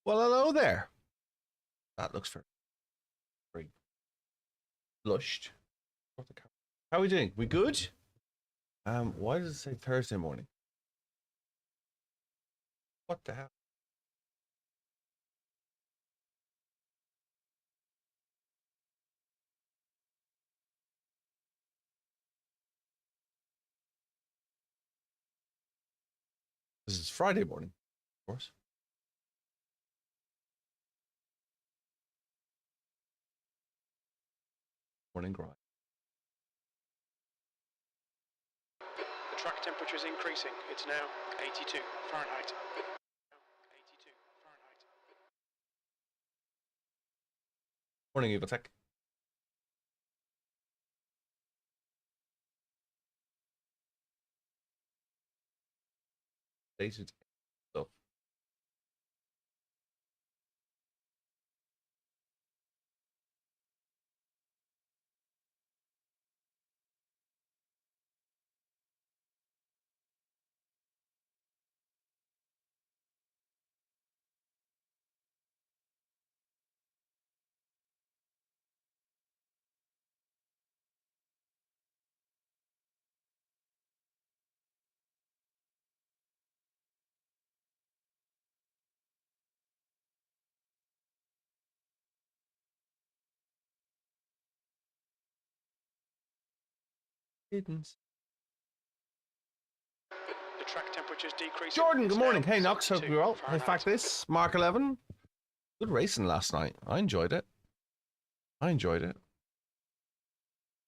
Well, hello there. That looks very flushed. How are we doing? We good? Why does it say Thursday morning? What the hell? This is Friday morning, of course. Morning grind. The track temperature is increasing. It's now 82 Fahrenheit. 82 Fahrenheit. Morning, Evil Tech. Dated stuff. Didn't. The track temperature is decreasing. Jordan, It's good morning. now Hey, Knox. Hope 72 you're well. In Fahrenheit. fact, this Mark 11. Good racing last night. I enjoyed it.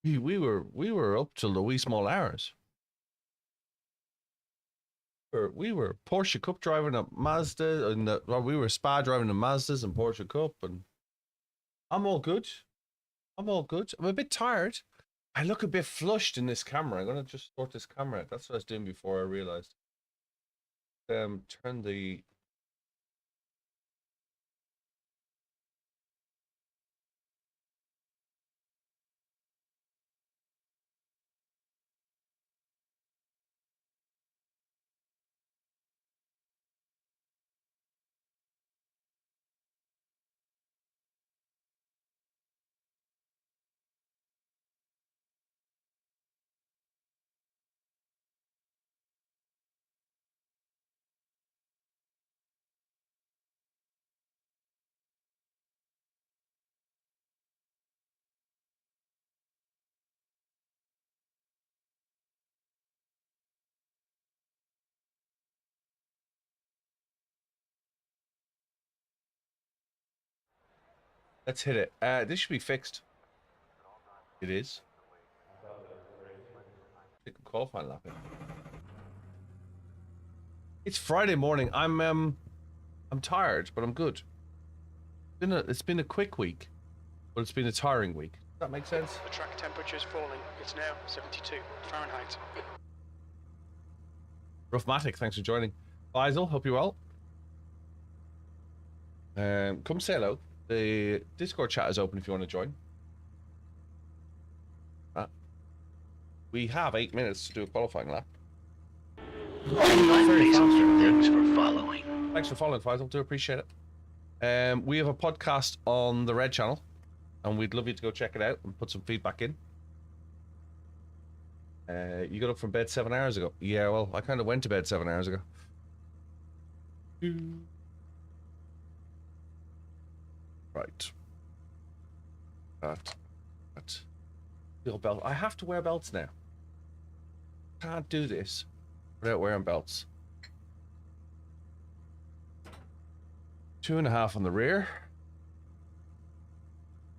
We were up till the wee small hours. We were Porsche Cup driving a Mazda, and we were Spa driving the Mazdas and Porsche Cup, and I'm all good. I'm a bit tired. I look a bit flushed in this camera. I'm gonna just sort this camera out. That's what I was doing before I realized. Turn the. Let's hit it. This should be fixed. It is. Qualifying lap in. It's Friday morning. I'm tired, but I'm good. It's been a quick week, but it's been a tiring week. Does that make sense? The track temperature is falling. It's now 72 Fahrenheit. Roughmatic, thanks for joining. Faisal, hope you're well. Come say hello. The Discord chat is open if you want to join. We have 8 minutes to do a qualifying lap. Thanks for following. Thanks for following, Faisal. Do appreciate it. We have a podcast on the Red channel, and we'd love you to go check it out and put some feedback in. You got up from bed 7 hours ago. Yeah, well, I kind of went to bed 7 hours ago. Right. That. Steel belt. I have to wear belts now. Can't do this without wearing belts. 2.5 on the rear.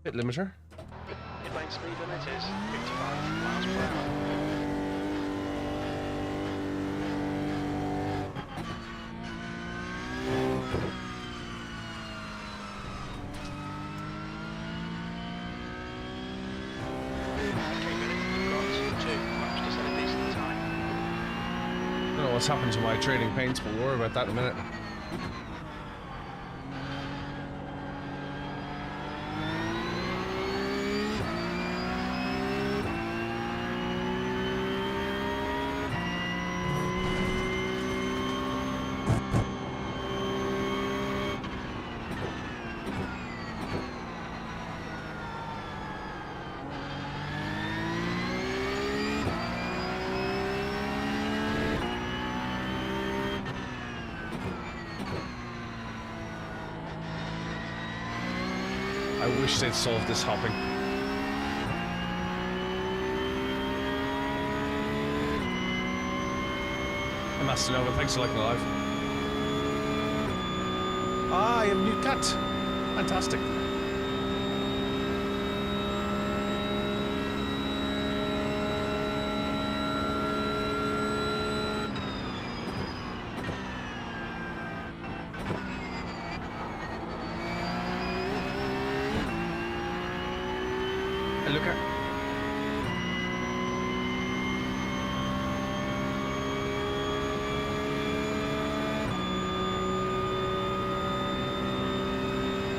Pit limiter. Pit lane speed limit is 55 miles per hour. What's happened to my trading paints? We'll worry about that in a minute. I wish they'd solved this hopping. Hey, Master Nova, thanks for liking the live. Ah, you have a new cat. Fantastic. Hey, look at.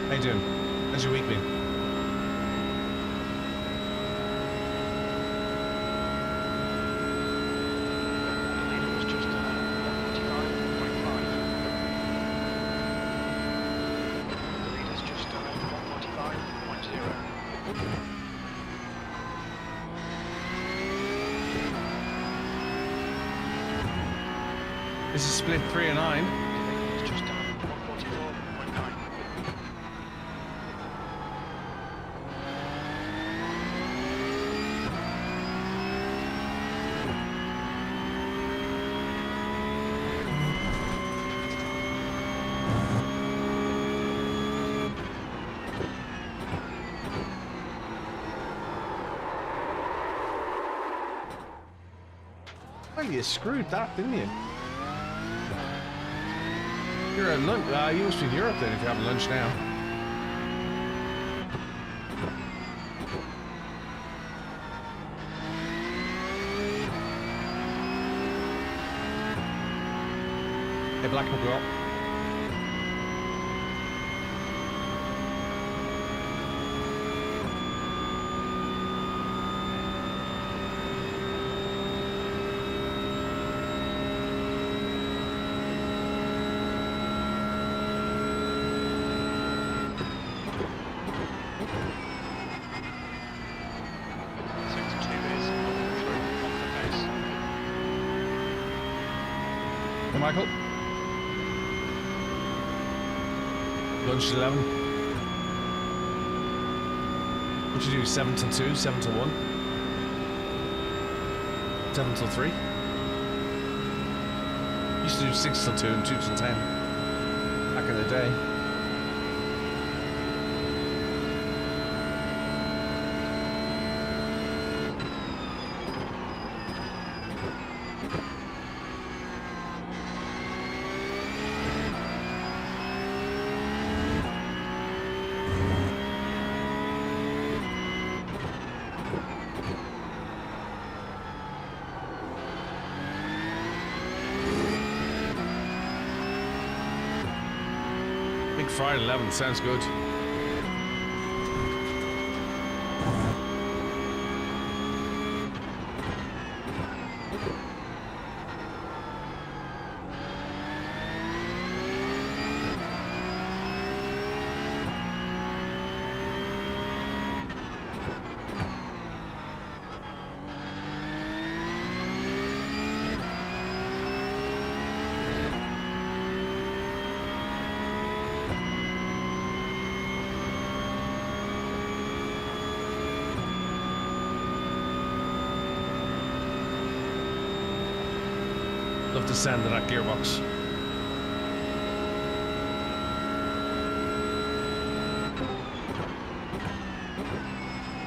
How you doing? How's your week been? The leader was just 145.5. The leader's just 145.0. This is split 3 and 9. It's just 144.9. Well, you screwed that, didn't you? You're at lunch. You must be in Europe then if you're having lunch now. Hey, Black girl. Hey, Michael. Lunch at 11. What'd you do? 7 till 2, 7 till 1? 7 till 3? Used to do 6 till 2 and 2 till 10. Back in the day. Big Friday 11 sounds good. Love the sound of that gearbox.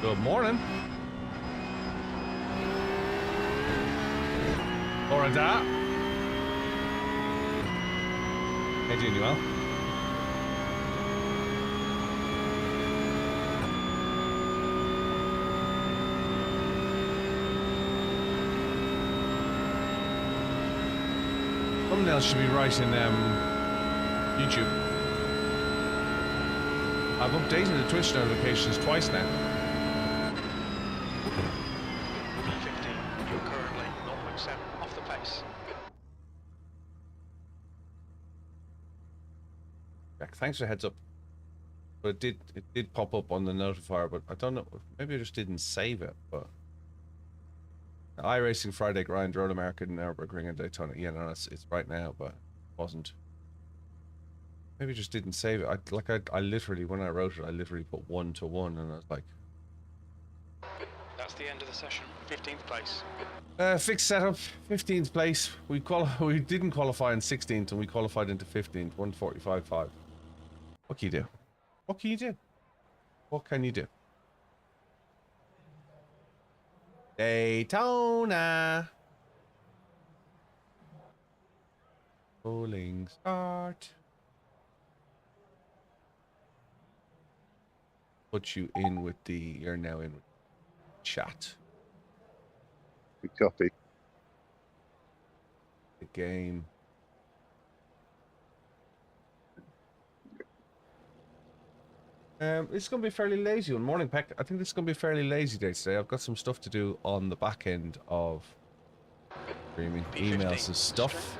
Good morning. Or da. Hey, doing you well? Thumbnail should be right in YouTube. I've updated the Twitch notifications twice now. P50, you're currently 0.7 off the pace. Jack, thanks for the heads up. But it did pop up on the notifier, but I don't know, maybe I just didn't save it, but iRacing Friday grind, Road America, Nürburgring and Daytona. Yeah, no, it's right now, but it wasn't. Maybe just didn't save it. I literally, when I wrote it, I literally put 1 to 1, and I was like, That's the end of the session. 15th place. fixed setup, 15th place. We didn't qualify in 16th, and we qualified into 15th, 1:45.5. What can you do? What can you do? What can you do? Daytona. Rolling start. Put you in with the. You're now in with chat. We copy. The game. It's going to be a fairly lazy one. Morning, Peck. I think this is going to be a fairly lazy day today. I've got some stuff to do on the back end of streaming, emails and stuff.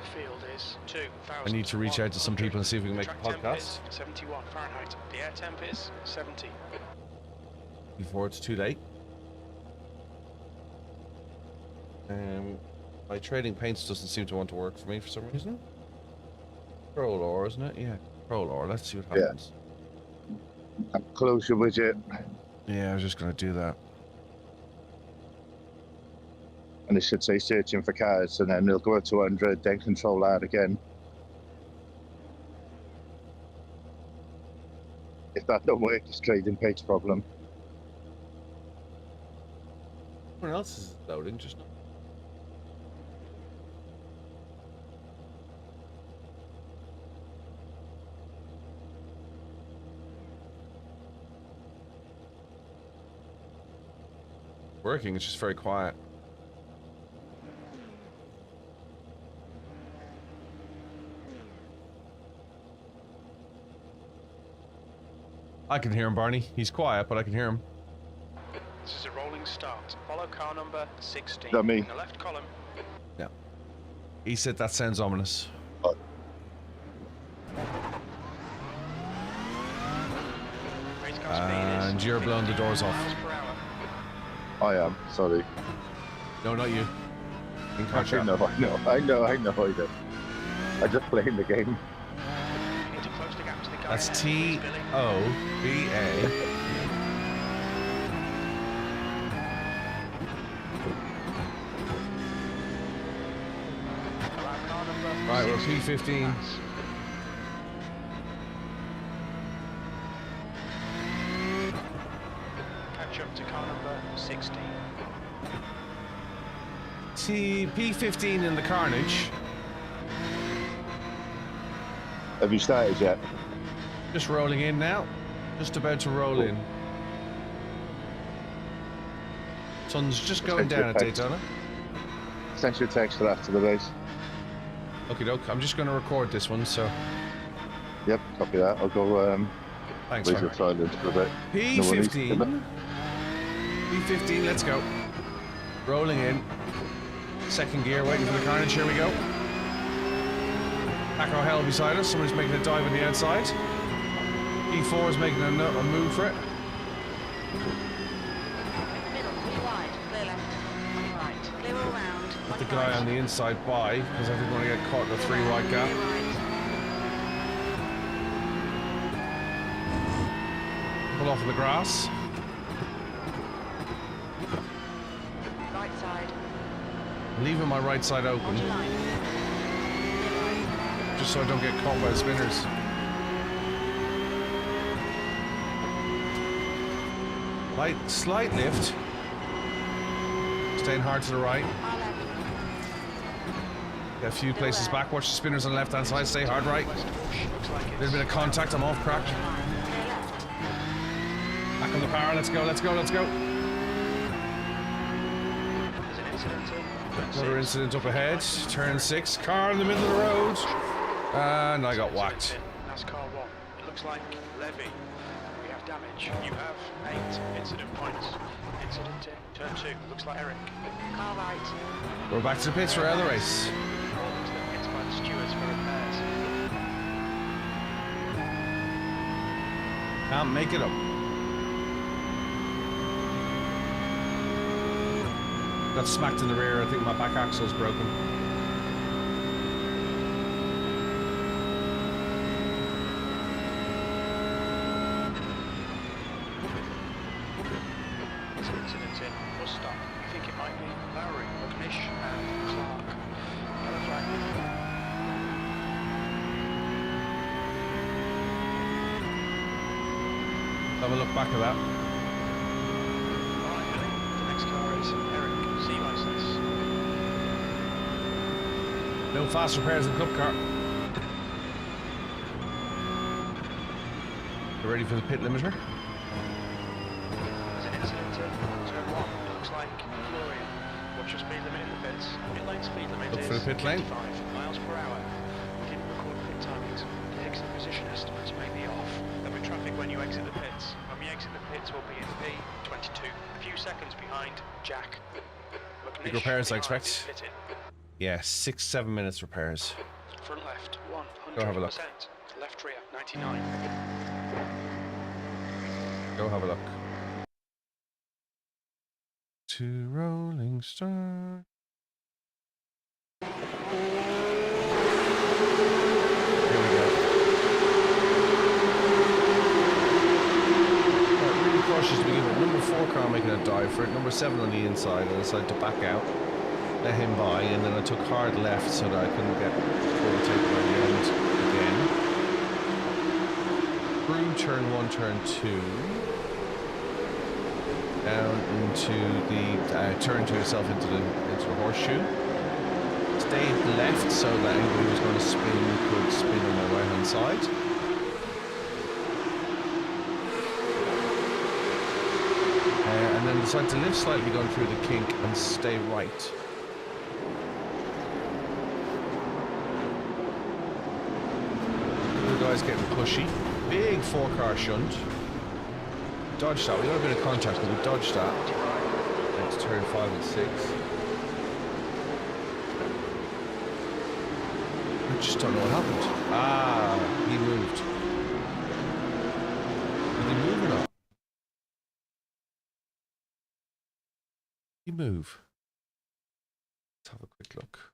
I need to reach out to some people and see if we can make a podcast. 71 Fahrenheit. The air temp is 70. Before it's too late. My trading paints doesn't seem to want to work for me for some reason. Control R, isn't it? Yeah, Control R. Let's see what happens. I'm close your widget. Yeah, I was just going to do that. And it should say searching for cars, and then it'll go up to 100, then Control R again. If that don't work, it's trading page problem. Everyone else is loading, just not. Working, it's just very quiet. I can hear him, Barney. He's quiet, but I can hear him. This is a rolling start. Follow car number 16. Is that me? In the left column. Yeah. He said that sounds ominous. Oh. And you're blowing the doors off. I am, sorry. No, not you. In car I chat. know. I just playing the game. That's T-O-B-A. Right, we're P15. Catch up to car number 16. P15 in the carnage. Have you started yet? Just rolling in now. Just about to roll in. Sun's just going down at Daytona. Sent you a text for after the race. Okie doke. I'm just going to record this one, so. Yep, copy that. I'll go Thanks, raise man. the silence for a bit. P15. P15, let's go. Rolling in. Second gear, waiting for the carnage. Here we go. Taco hell beside us. Somebody's making a dive on the outside. P4 is making a move for it. Middle, clear wide, clear left, right, clear all round. Put the guy on the inside by, because I didn't want to get caught in a 3 right gap. Pull off of the grass. Right side, Leaving my right side open, hold your line. just so I don't get caught by the spinners. Slight lift. Staying hard to the right. Far left, Get a few places back. Watch the spinners on the left hand side. Stay hard right. Little bit of contact. I'm off crack. clear left. Back on the power. Let's go. Let's go. Let's go. There's an incident in Another incident up ahead. Turn 6. Car in the middle of the road. And I got whacked. NASCAR 1. It looks like Levy. We have damage. You have 8 incident points. Incident in turn 2. Looks like Eric. Car right, We're back to the pits for another race. All into the pits by the stewards for repairs. Can't make it up. Got smacked in the rear. I think my back axle's broken. Have a look back at that. Alright, Billy. The next car is Eric. C license. No fast repairs in Cup car. You ready for the pit limiter? There's an incident at turn 1. It looks like Florian. What's your speed limit in the pits? Pit lane speed limit Look is for the pit lane. 55 miles per hour. We didn't record pit timings. The exit position estimates may be off. There'll be traffic when you exit the pits. When we exit the pits, we'll be in P22. A few seconds behind Jack. Big repairs, I behind expect. is pitted. Yeah, 6-7 minutes repairs. Front left, 100%. Go have a look. Left rear, 99. Go have a look. To Rolling Star. Here we go. Right, really cautious to begin with. Number 4 car making a dive for it. Number 7 on the inside. I decided to back out. Let him by, and then I took hard left so that I couldn't get overtaken by the end again. Through turn 1, turn 2. Down into the turn to yourself into the horseshoe. Stayed left so that anybody who was going to spin could spin on my right hand side. And then decided to live slightly going through the kink and stay right. The guys getting pushy. Big 4-car shunt. Dodged that. We got a bit of contact, but we dodged that. It's turn 5 and 6. I just don't know what happened. Ah, he moved. Did he move or not? Did he move? Let's have a quick look.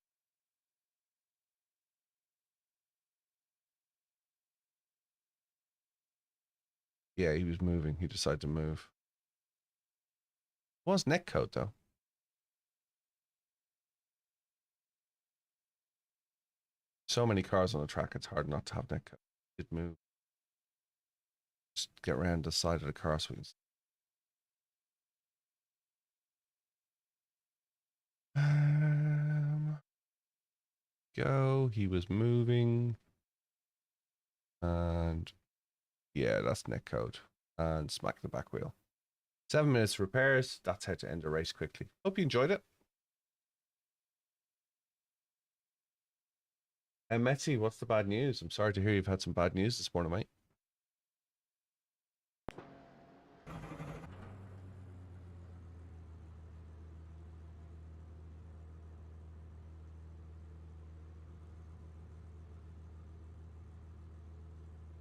Yeah, he was moving. He decided to move. It was neck code, though. So many cars on the track, it's hard not to have neck code. It move. Just get around the side of the car so we can... Go. He was moving. And... yeah, that's neck code. And smack the back wheel. 7 minutes repairs. That's how to end a race quickly. Hope you enjoyed it. And Metzi, what's the bad news? I'm sorry to hear you've had some bad news this morning, mate.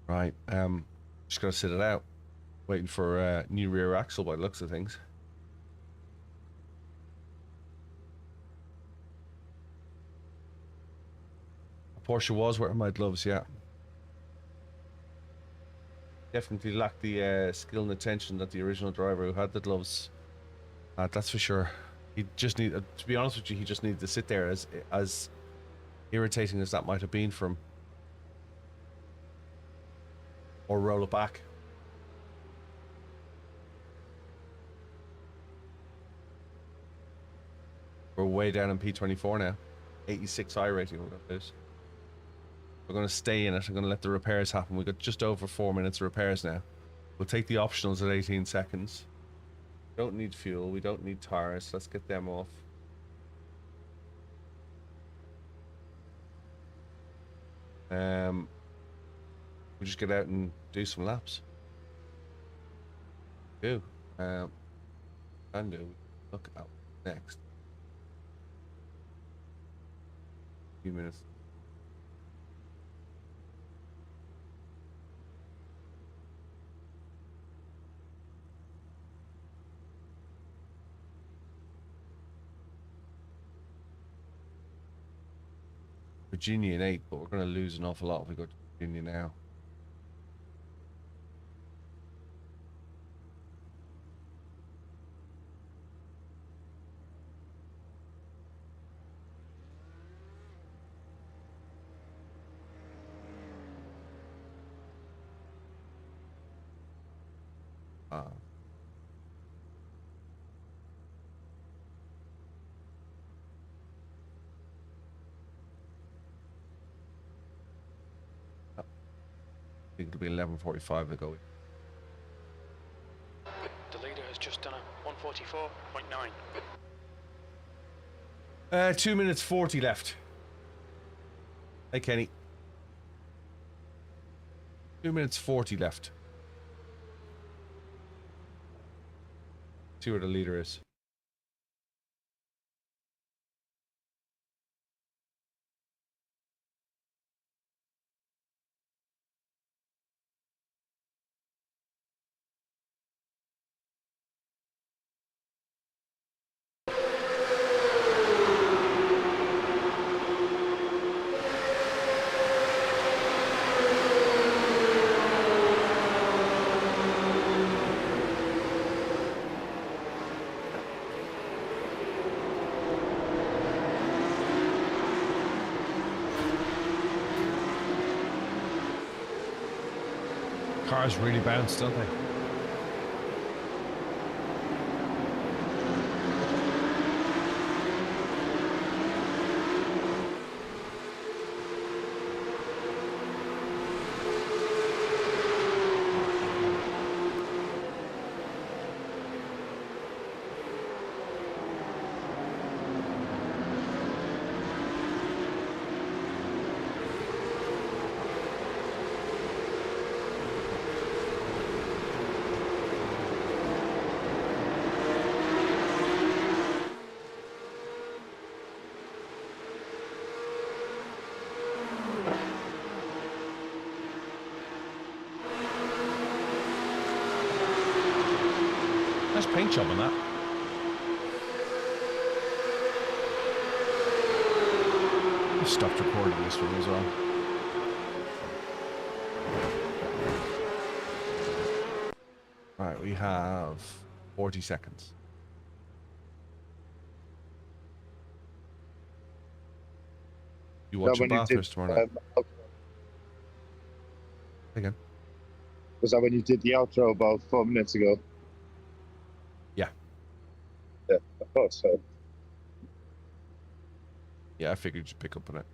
Right, just gotta sit it out. Waiting for a new rear axle by the looks of things. Porsche was wearing my gloves, yeah. Definitely lacked the skill and attention that the original driver who had the gloves had, that's for sure. He just needed, to be honest with you, he just needed to sit there, as irritating as that might have been for him. Or roll it back. We're way down in P24 now. 86 iRacing we're gonna lose. We're gonna stay in it. I'm gonna let the repairs happen. We've got just over 4 minutes of repairs now. We'll take the optionals at 18 seconds. Don't need fuel. We don't need tires. Let's get them off. We'll just get out and do some laps. Can do. Look out next. Few minutes. Virginia in 8, but we're going to lose an awful lot if we go to Virginia now. I think it'll be 11:45 to go. The leader has just done a 1:44.9. 2 minutes 40 left. Hey, Kenny. 2 minutes 40 left. See where the leader is. Cars really bounce, don't they? Nice paint job on that. I stopped recording this one as well. Right, we have 40 seconds. You watch a Bathurst tomorrow night? Again. Was that when you did the outro about 4 minutes ago? Yeah. Yeah, I thought so. Yeah, I figured you'd pick up on it.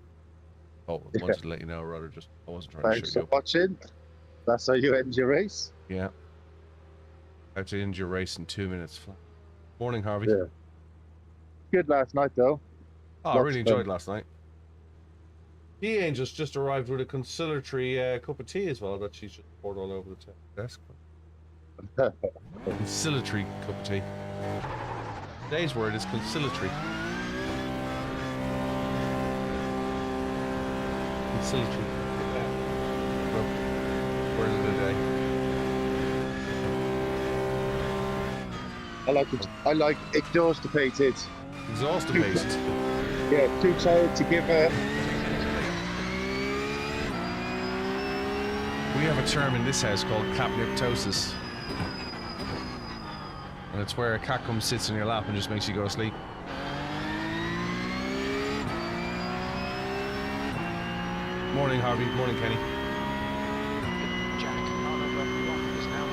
Oh, I wanted to let you know, rather just I wasn't trying Thanks to shoot for you up. watching. That's how you end your race. Yeah. I have to end your race in 2 minutes flat. Morning, Harvey. Yeah. Good last night though. Oh, I Lots really of fun. enjoyed last night. The Angel's just arrived with a conciliatory cup of tea as well that she's just poured all over the desk. Conciliatory cup of tea. Today's word is conciliatory. Conciliatory. Word of the day. I like exhausted. Exhausted. Yeah, too tired to give a. We have a term in this house called capniptosis. And it's where a cat comes, sits in your lap and just makes you go to sleep. Morning, Harvey. Morning, Kenny. Jack, our number one is now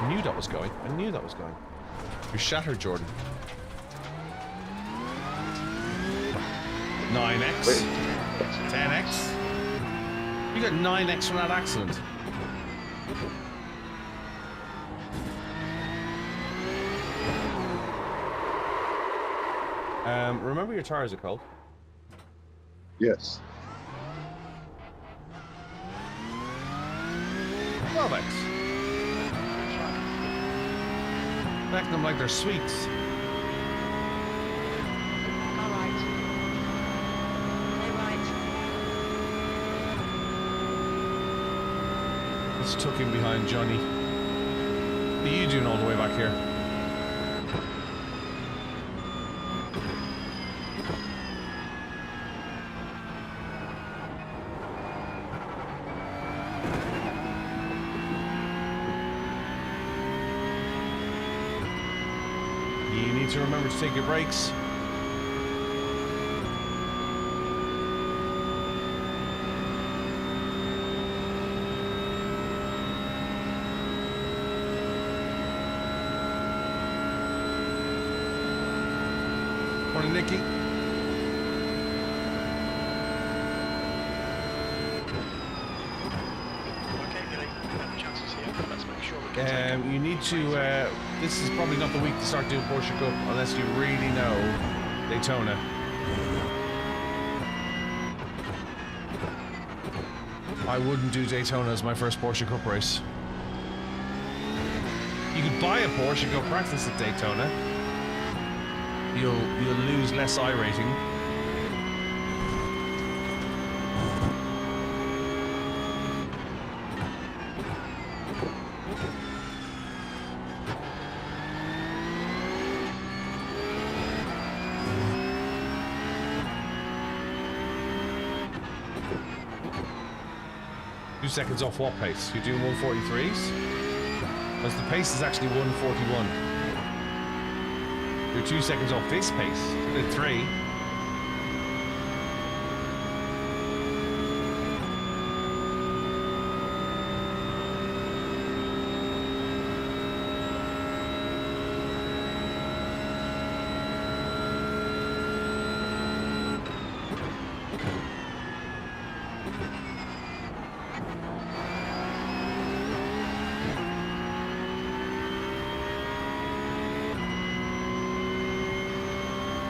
I knew that was going. You're shattered, Jordan. 9x. 10x. You got 9x from that accident. Remember your tires are cold? Yes. 12x. Back them like they're sweets. All right. Stay right. Let's tuck in behind Johnny. What are you doing all the way back here? You need to remember to take your breaks. Morning, Nicky. Okay, Billy, no chances here. Let's make sure we can take You need to. This is probably not the week to start doing Porsche Cup unless you really know Daytona. I wouldn't do Daytona as my first Porsche Cup race. You could buy a Porsche, go practice at Daytona. You'll lose less iRating. Seconds off what pace? You're doing 143s? Because the pace is actually 141. You're 2 seconds off this pace. At 3.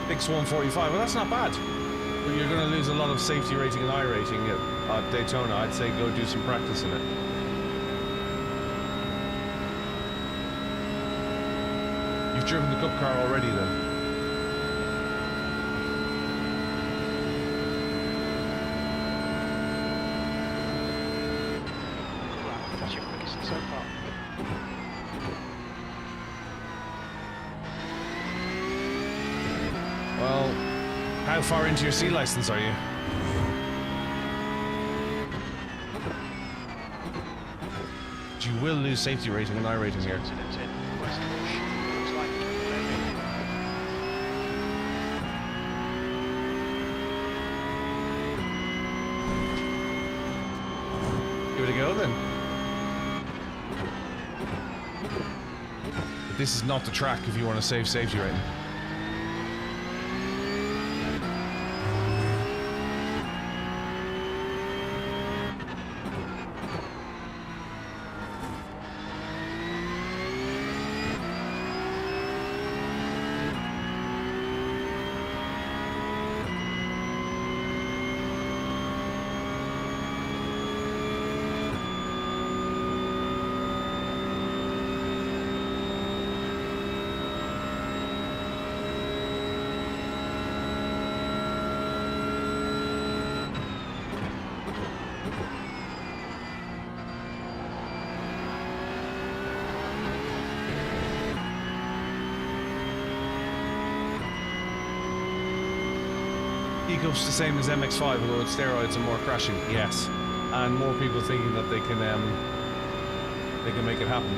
Fix 145. Well, that's not bad. But you're going to lose a lot of safety rating and iRating at Daytona. I'd say go do some practice in it. You've driven the Cup car already then? That's your quickest so far. Well, how far into your C license are you? You will lose safety rating and iRating here. Incident in West Bush. Looks like maybe. Give it a go then. But this is not the track if you want to save safety rating. Ecop's the same as MX-5, although with steroids and more crashing. Yes, and more people thinking that they can make it happen.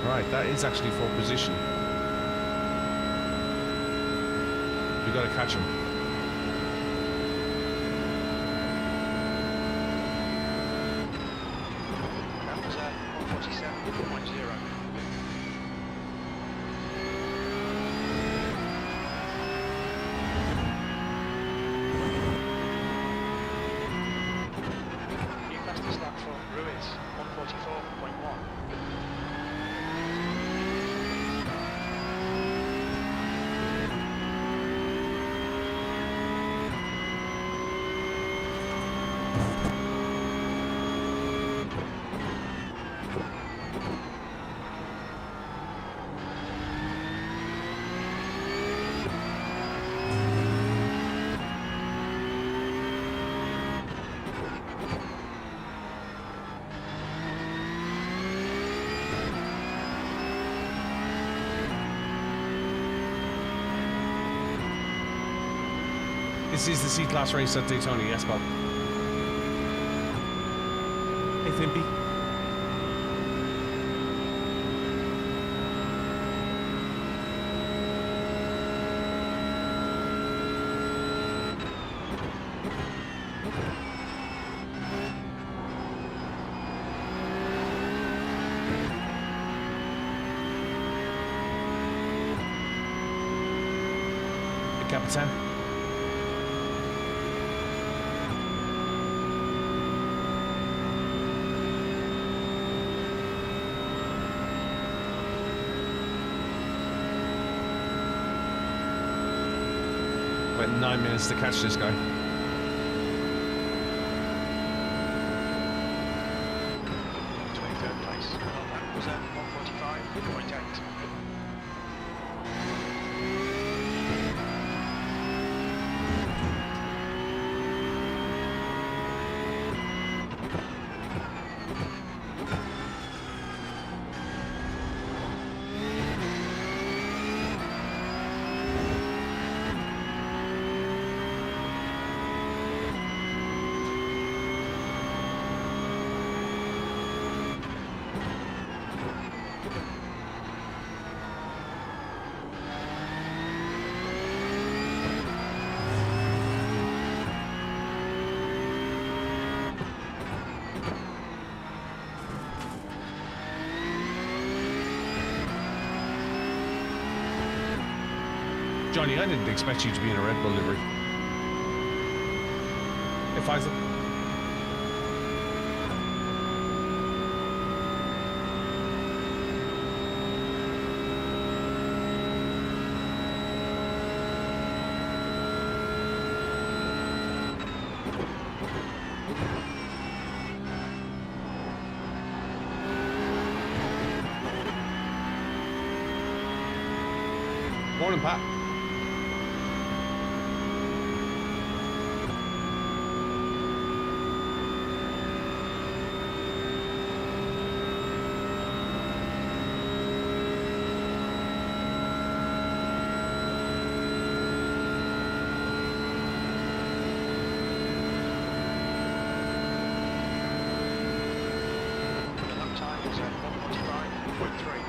Right, that is actually for position. We got to catch him. That was 147.0. Ruiz, 144.1. This is the C-Class race at Daytona, yes, Bob. Hey, Fimpy. Capitan. About 9 minutes to catch this guy. 23rd place. Well, that was at 1:45.8. Johnny, I didn't expect you to be in a Red Bull livery. Hey, Faisal. Morning, Pat. Lap time was at 1:45.3.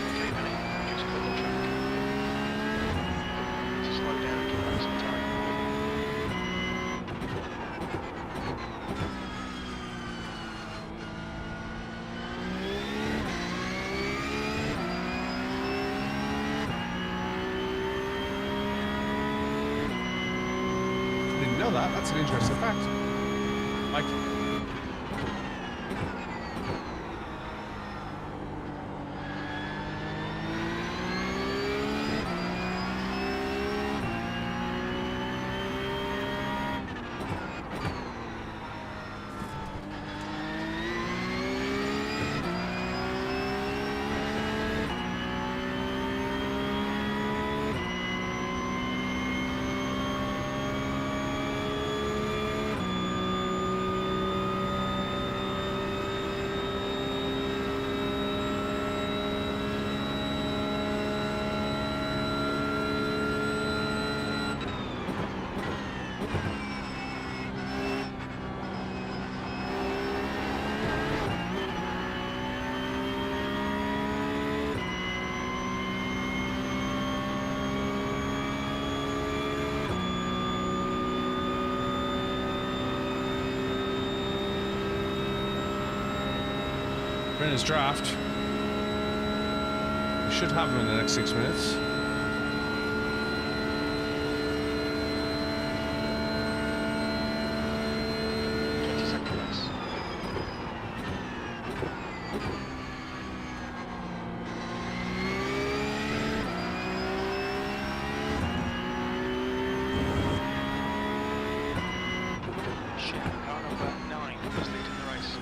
Okay, Billy, just put the track. To slow down and give back some time. Didn't know that. That's an interesting fact. Mike. We're in his draft. We should have him in the next 6 minutes. Shit, car number 9 is leading the race.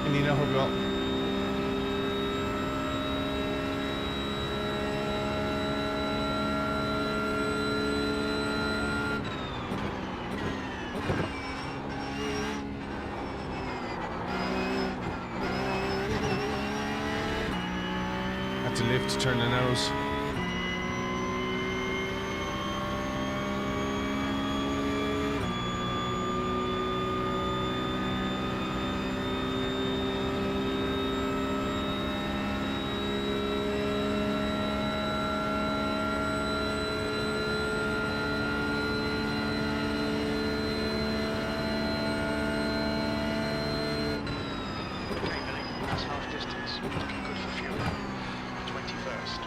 And you know who got? to lift to turn the nose. Okay, Billy, that's half distance. Looking good for fuel. 21st.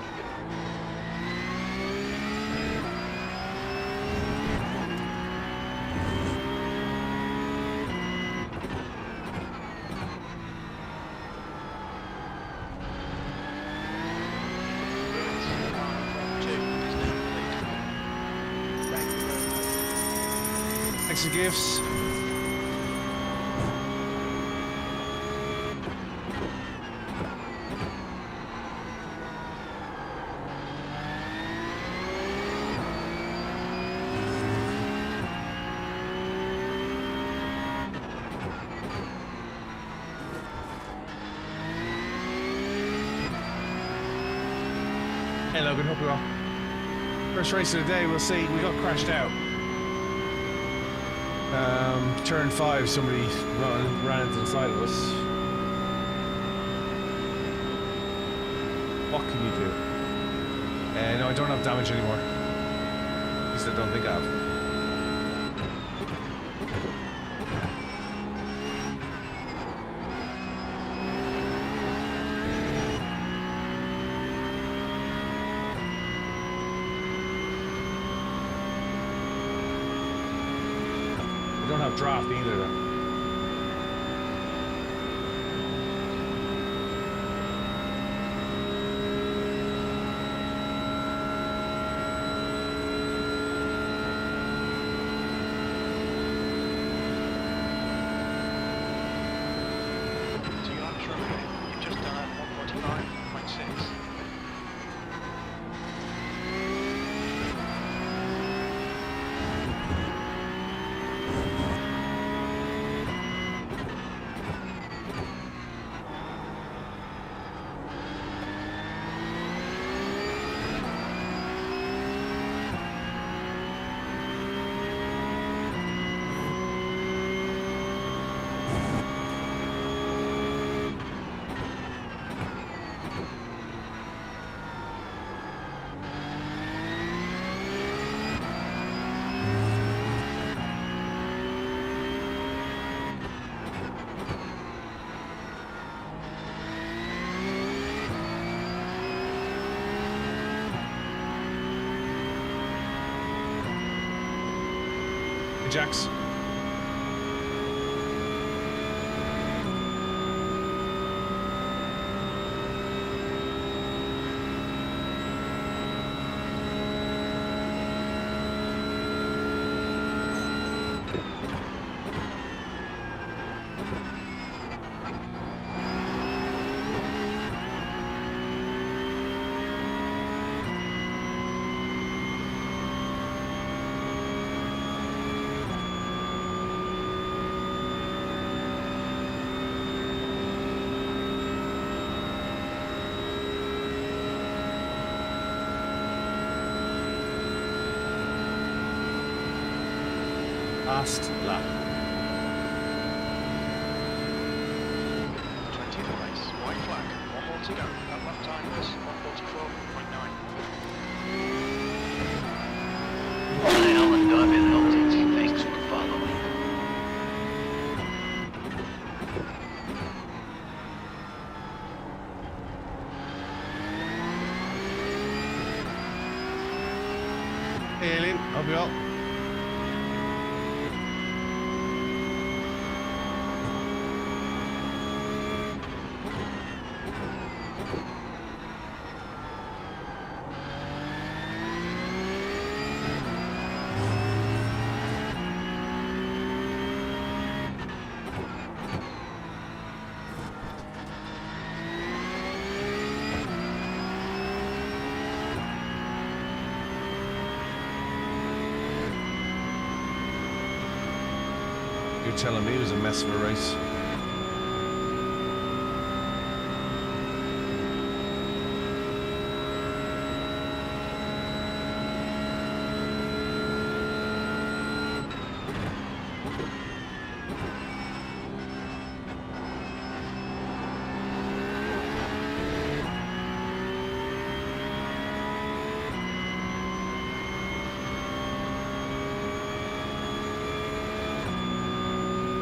Brilliant. Car 2 is now in the lead. Thank you very much. Thanks for gifts. Hey Logan, hope you're well. First race of the day, we'll see. We got crashed out. Turn 5, somebody ran into the side of us. What can you do? No, I don't have damage anymore. At least I don't think I have. I don't have draft either though. So your laps remaining. You've just done at 145.6. Hey, Jax. Last lap. 20th race. White flag. One more to go. That lap time was 144.9. Lyle and David LTT, thanks for following. Hey, Alien. Hope you well. You're telling me it was a mess of a race.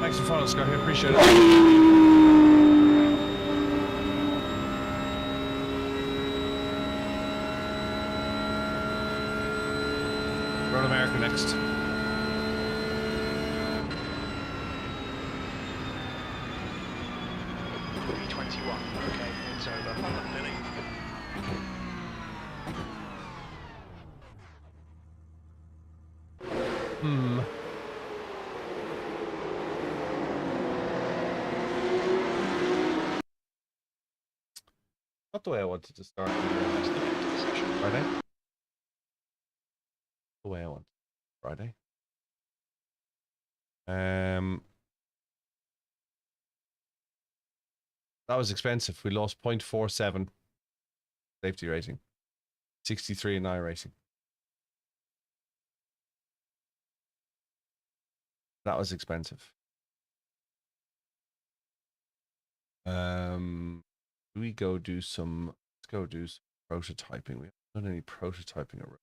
Thanks for following, Scott. I appreciate it. We're on America next. B21. Okay, it's over. Well done, Billy. Hmm. Not the way I wanted to start. That's the end of the session. Friday. The way I want. Friday. That was expensive. We lost 0.47 safety rating. 63 in iRacing. That was expensive. Do we go do some? Let's go do some prototyping. We haven't done any prototyping around.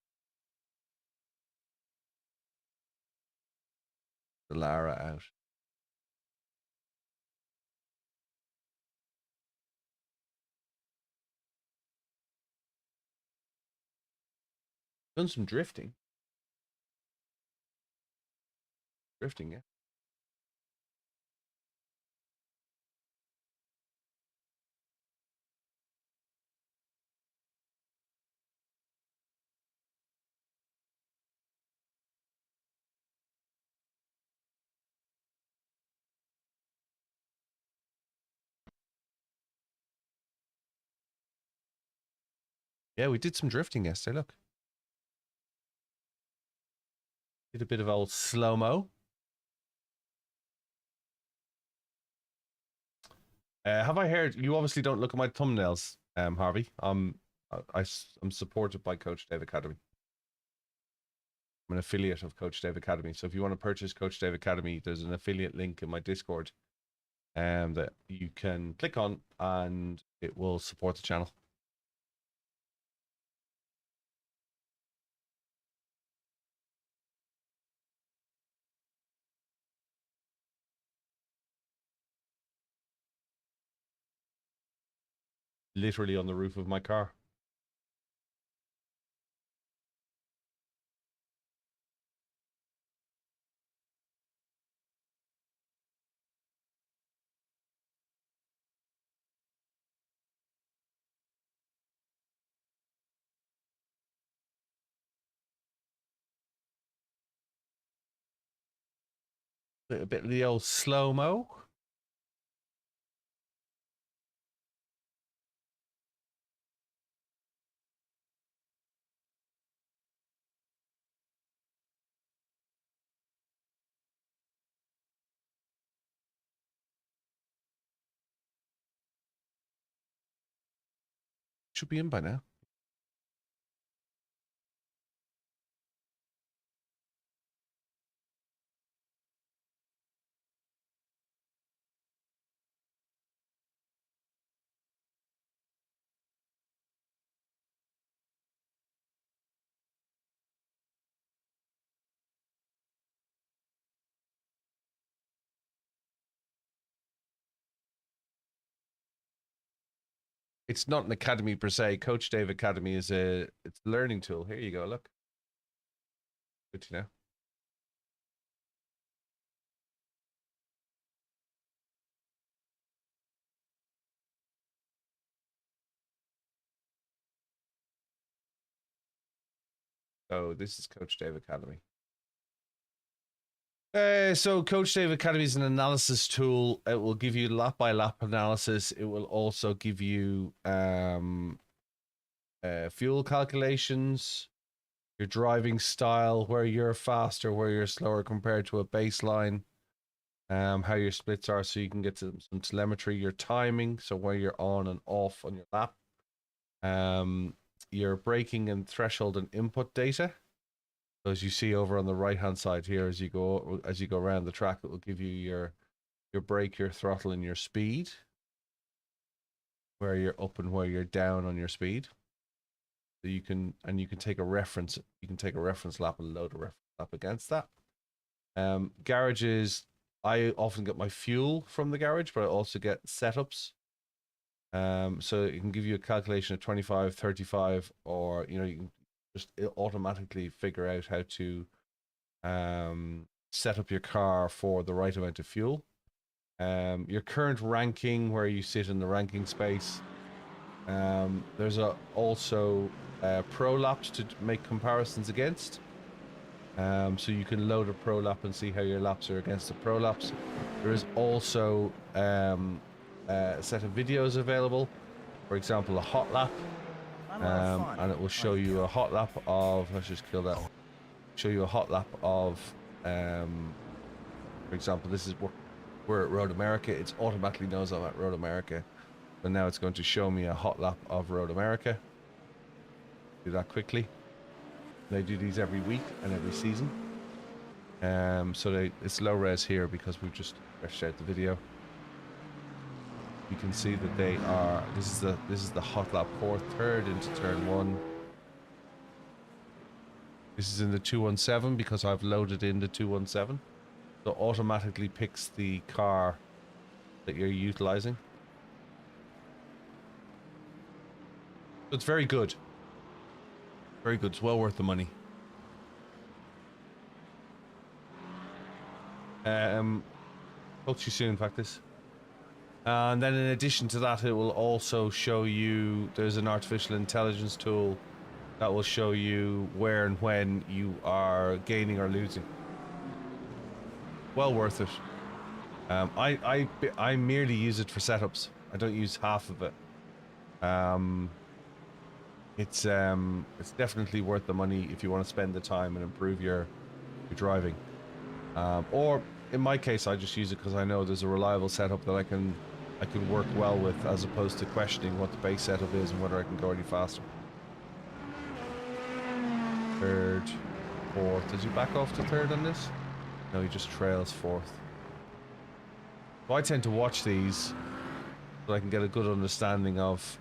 The Lara out. Done some drifting. Drifting, yeah. Yeah, we did some drifting yesterday. Look. Did a bit of old slow-mo. Have I heard? You obviously don't look at my thumbnails, Harvey. I'm supported by Coach Dave Academy. I'm an affiliate of Coach Dave Academy. So if you want to purchase Coach Dave Academy, there's an affiliate link in my Discord, that you can click on, and it will support the channel. Literally on the roof of my car. A bit of the old slow-mo. Should be in by now. It's not an academy per se. Coach Dave Academy is it's a learning tool. Here you go. Look. Good to know. So this is Coach Dave Academy. So Coach Dave Academy is an analysis tool. It will give you lap by lap analysis. It will also give you fuel calculations, your driving style, where you're faster, where you're slower compared to a baseline, how your splits are, so you can get some telemetry, your timing, so where you're on and off on your lap, your braking and threshold and input data. So as you see over on the right hand side here, as you go around the track, it will give you your brake, your throttle, and your speed, where you're up and where you're down on your speed. So you can take a reference. You can take a reference lap and load a reference lap against that. Garages I often get my fuel from the garage, but I also get setups. So it can give you a calculation of 25, 35, or you can just automatically figure out how to set up your car for the right amount of fuel. Your current ranking, where you sit in the ranking space. There's also pro laps to make comparisons against. So you can load a pro lap and see how your laps are against the pro laps. There is also a set of videos available. For example, a hot lap. And it will show you a hot lap of, let's just kill that. Show you a hot lap of, for example, this is we're at Road America. It automatically knows I'm at Road America. But now it's going to show me a hot lap of Road America. Do that quickly. They do these every week and every season. So it's low res here because we've just refreshed out the video. You can see that they are. This is the hot lap, fourth, third into turn 1. This is in the 217 because I've loaded in the 217. So automatically picks the car that you're utilizing. So it's very good. Very good. It's well worth the money. Talk to you soon, practice. And then in addition to that, it will also show you, there's an artificial intelligence tool that will show you where and when you are gaining or losing. Well worth it. I merely use it for setups. I don't use half of it. It's definitely worth the money if you want to spend the time and improve your driving. Or in my case, I just use it because I know there's a reliable setup that I can work well with, as opposed to questioning what the base setup is and whether I can go any faster. Third, fourth. Did you back off to third on this? No, he just trails fourth. So I tend to watch these so I can get a good understanding of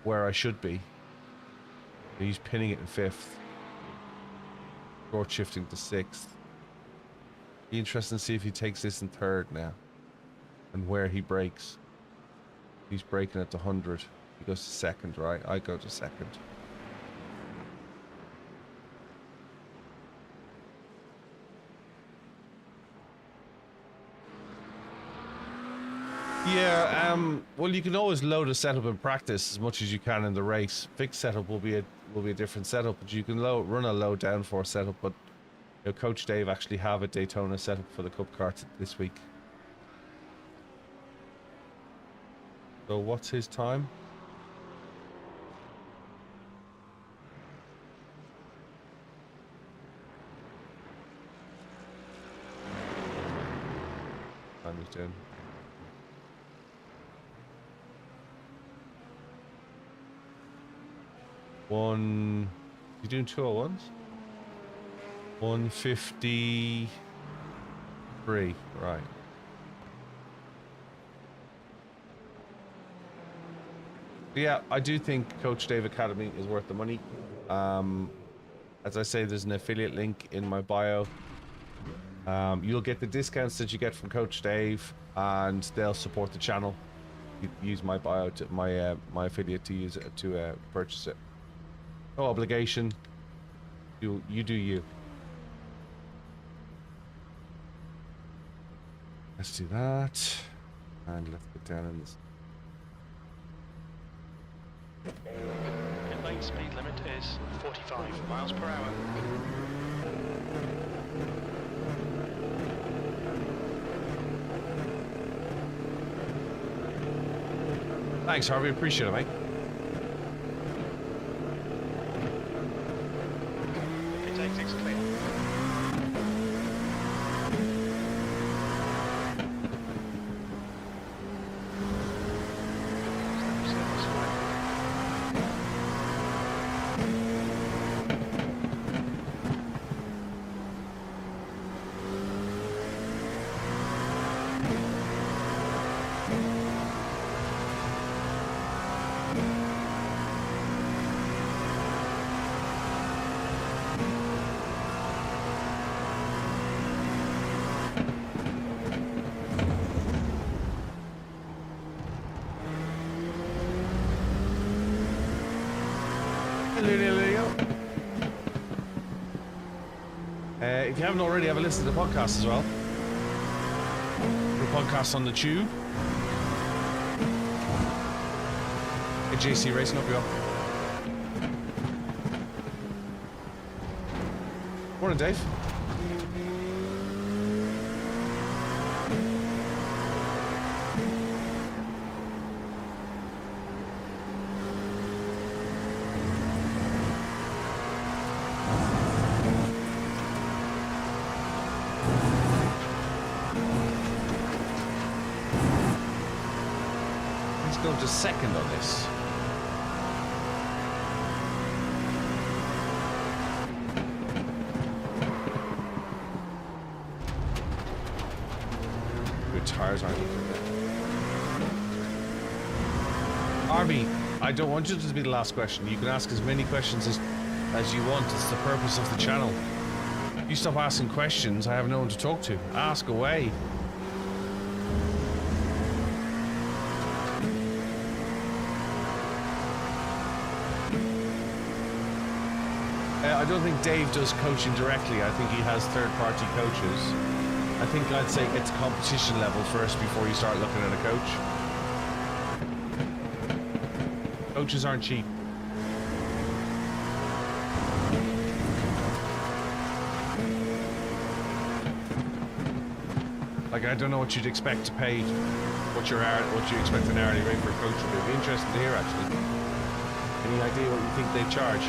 where I should be. He's pinning it in fifth. Short shifting to sixth. Be interesting to see if he takes this in third now. And where he breaks. He's breaking at the 100. He goes to second, right? I go to second. Yeah, well, you can always load a setup in practice as much as you can in the race. Fixed setup will be a different setup, but you can run a low downforce setup. But Coach Dave actually have a Daytona setup for the Cup car this week. So what's his time? Time he's doing. You doing 201s? 153. Right. Yeah, I do think Coach Dave Academy is worth the money. As I say, there's an affiliate link in my bio. You'll get the discounts that you get from Coach Dave, and they'll support the channel. You use my bio to my affiliate to use it to purchase it. No obligation. You do you. Let's do that, and let's get down in this. Pit lane speed limit is 45 miles per hour. Thanks, Harvey. Appreciate it, mate. Pit exit's clear. If you haven't already, have a listen to the podcast as well. The podcast on the tube. Hey, JC Racing, up you up. Morning, Dave. Let's go to second on this. Tires aren't looking good. Arby, I don't want you to be the last question. You can ask as many questions as you want. It's the purpose of the channel. You stop asking questions, I have no one to talk to. Ask away. I don't think Dave does coaching directly. I think he has third-party coaches. I think I'd say get to competition level first before you start looking at a coach. Coaches aren't cheap. Like, I don't know what you'd expect to pay, what you expect an hourly rate for a coach would be. It'd be interesting to hear, actually. Any idea what you think they'd charge?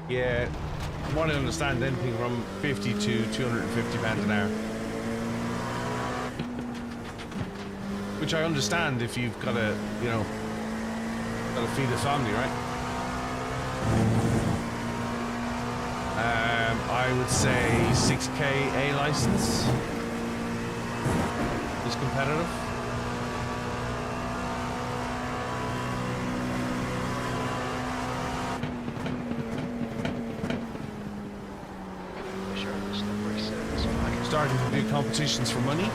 Yeah, I want to understand anything from 50 to 250 pounds an hour. Which I understand if you've got to, you know, got to feed a family, right? I would say 6k A license is competitive. Starting to do competitions for money.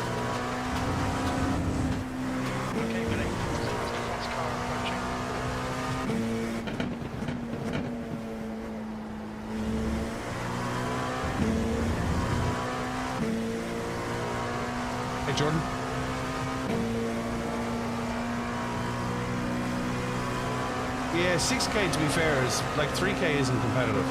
Okay, Billy. That's the fast car approaching. Hey, Jordan. Yeah, 6k to be fair is like 3k isn't competitive.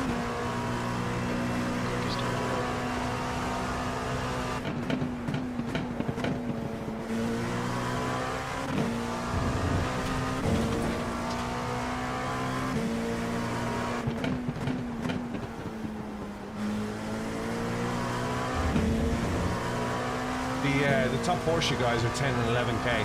The top Porsche guys are 10 and 11k.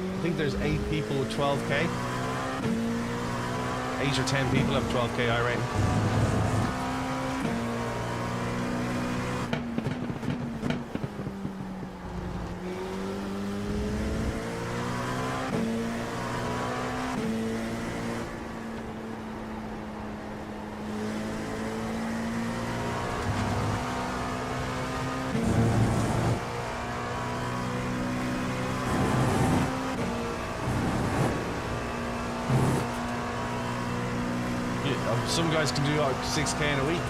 I think there's 8 people with 12k. 8 or 10 people have 12k iRacing. Some guys can do like 6k in a week.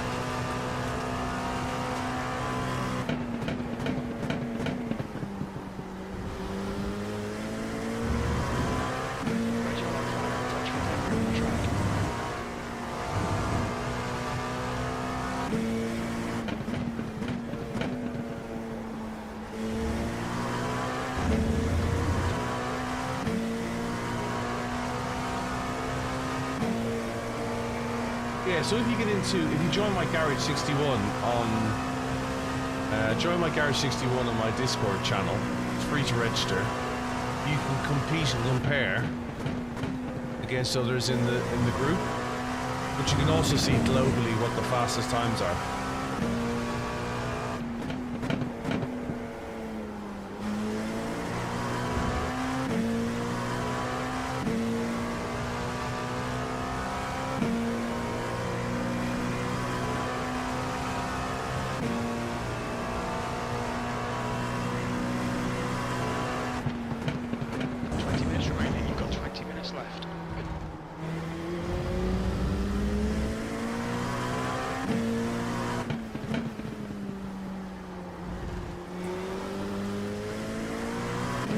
Yeah, so if you join my Garage 61 on my Discord channel, it's free to register. You can compete and compare against others in the group, but you can also see globally what the fastest times are.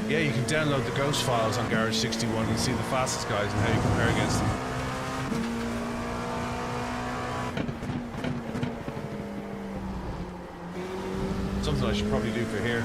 Yeah, you can download the ghost files on Garage 61 and see the fastest guys and how you compare against them. Something I should probably do for here.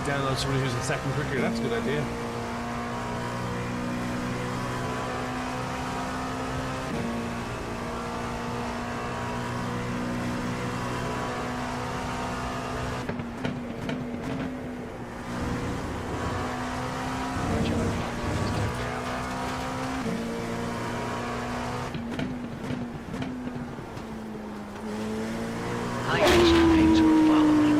Download somebody who's in second quicker, that's a good idea. iRacing things were following.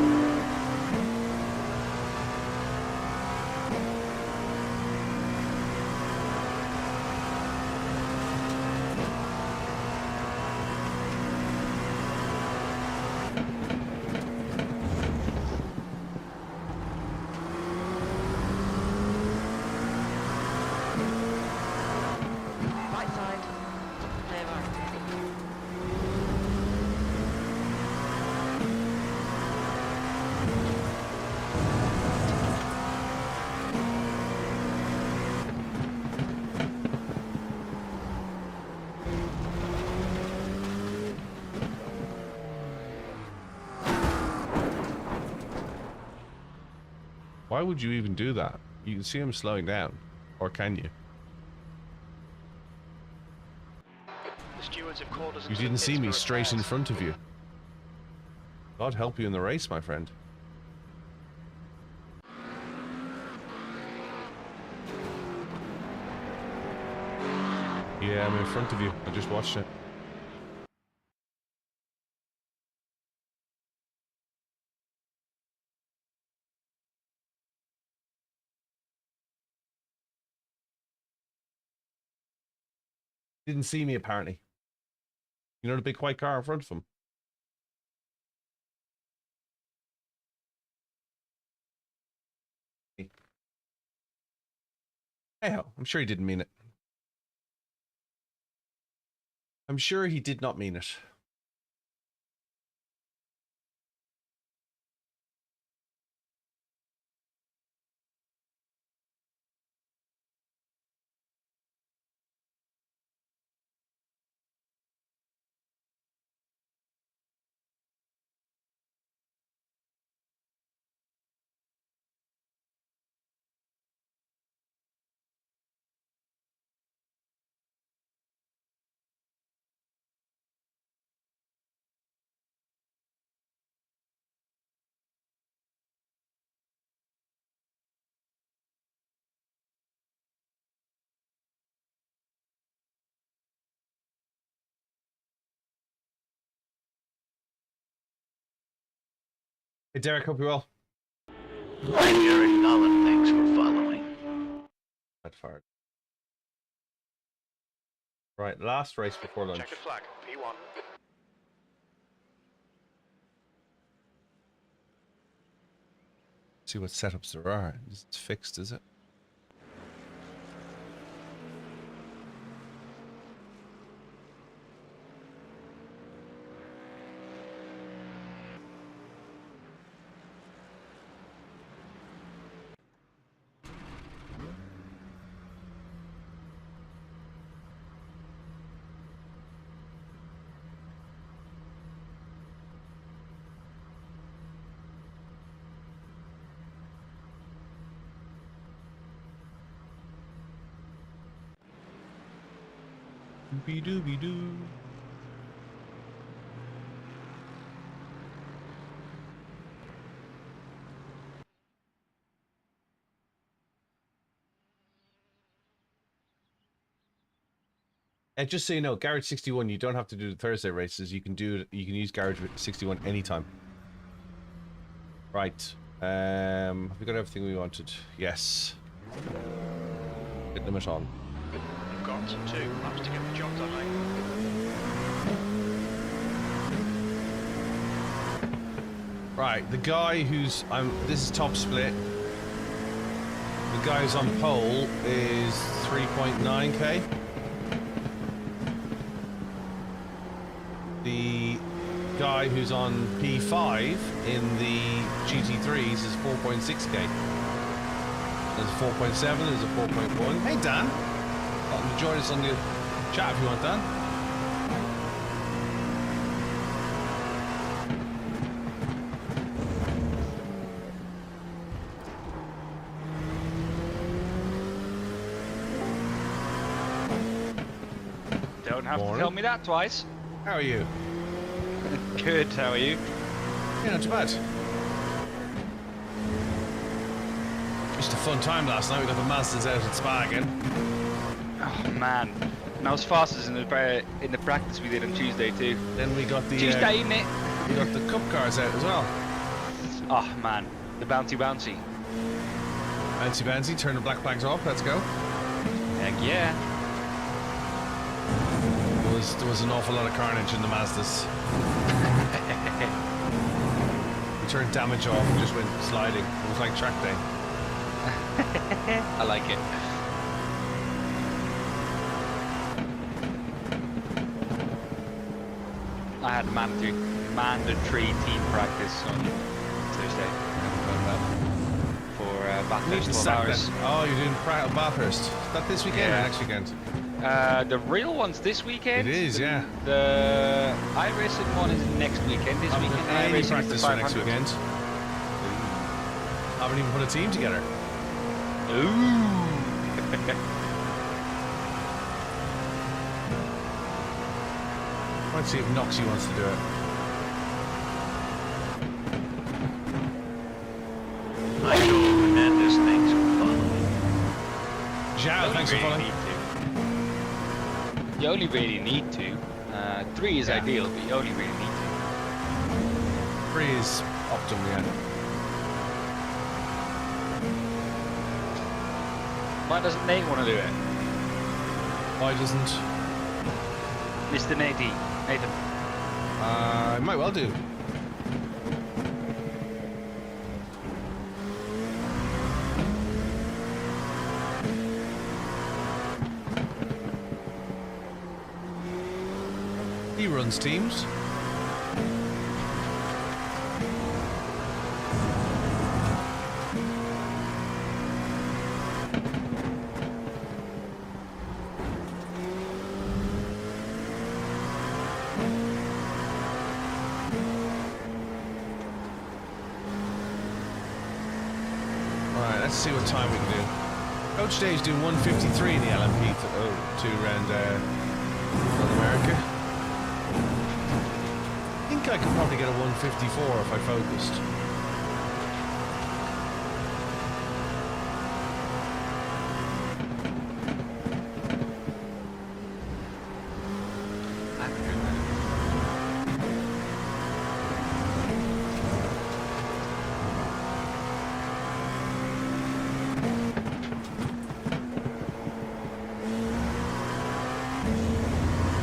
Right side. Clear right. Why would you even do that? You can see him slowing down. Or can you? The stewards have called us You into the didn't pits see me for straight in repairs. front of you. God help you in the race, my friend. Yeah, I'm in front of you. I just watched it. Didn't see me, apparently. You know the big white car in front of him? Hey ho, I'm sure he didn't mean it. I'm sure he did not mean it. Hey Derek, hope you're well. I'm Eric Nolan, thanks for following. That far. Right, last race before lunch. Check the flag. P1. See what setups there are. It's fixed, is it? Doobie doobie doo. And just so you know, Garage 61, you don't have to do the Thursday races. You can use Garage 61 anytime. Right. Have we got everything we wanted? Yes. Hit limit on. You've got 2 laps to get the job done, mate. Right, the guy who's this is top split. The guy who's on pole is 3.9k. The guy who's on P5 in the GT3s is 4.6k. There's a 4.7, there's a 4.1. Hey Dan, join us on the chat if you want, Dan. Don't have Morning. to tell me that twice. How are you? Good, how are you? Yeah, not too bad. Just a fun time last night. We got the Masters out at Spa again. Oh man, and I was fastest in the practice we did on Tuesday too. Then we got the Tuesday evening. we got the Cup cars out as well. Oh man, the bouncy. Bouncy bouncy, turn the black flags off. Let's go. Heck yeah. There was an awful lot of carnage in the Mazdas. We turned damage off and just went sliding. It was like track day. I like it. I had mandatory team practice on Thursday for Need to Bathurst 12 sack hours. that. Oh, you're doing Bathurst. Is that this weekend or Yeah. next weekend? The real one's this weekend. It is, yeah. The iRacing one is next weekend. This weekend, Any iRacing is the practice for next 500. weekend. Haven't even put a team together. Ooh. Might see if Noxie wants to do it. I know tremendous things will follow. Zhao, thanks for following. You only really need to. 3 is Yeah. ideal, but you only really need to. 3 is optimum, yeah. Why doesn't Nate want to do it? Why doesn't? Mr. Nathan. I might well do. He runs teams. Alright, let's see what time we can do. Coach Dave's doing 153 in the LMP to around North America. I think I could probably get a 154 if I focused.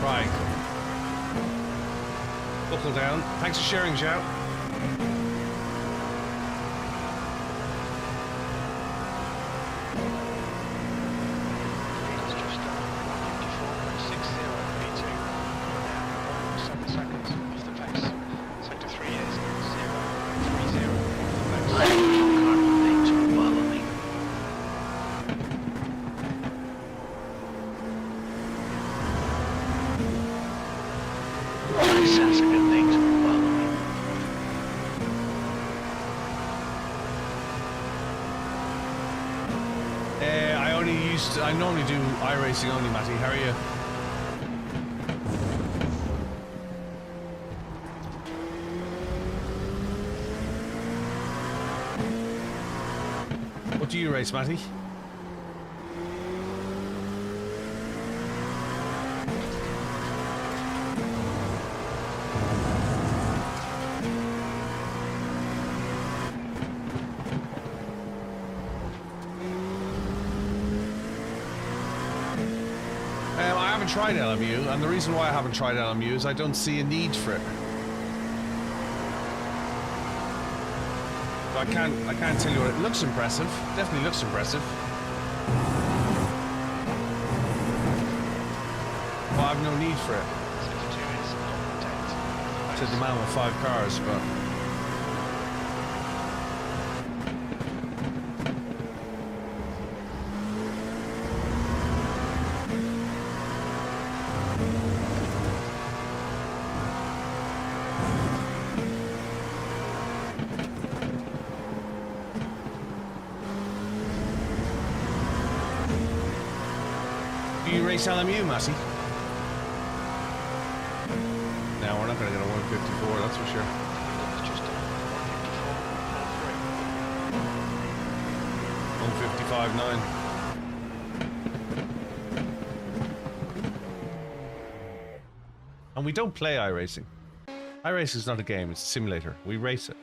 try. Buckle down. Thanks for sharing, Zhao. It's just 154.60 V2. Now 7 seconds off the pace. Sector 3 is 0.30 off the I pace. have no carbon things will follow me. I sense good things will follow me. I normally do iRacing only, Matty. How are you? What do you race, Matty? I haven't tried LMU, and the reason why I haven't tried LMU is I don't see a need for it. So I can't tell you what it looks impressive. Definitely looks impressive. But I have no need for it. Sector 2 is 0.8. To the man with 5 cars, but do you race LMU, Matty? No, we're not going to get a 154, that's for sure. It's just 154.43. 155.9. And we don't play iRacing. iRacing is not a game, it's a simulator. We race it.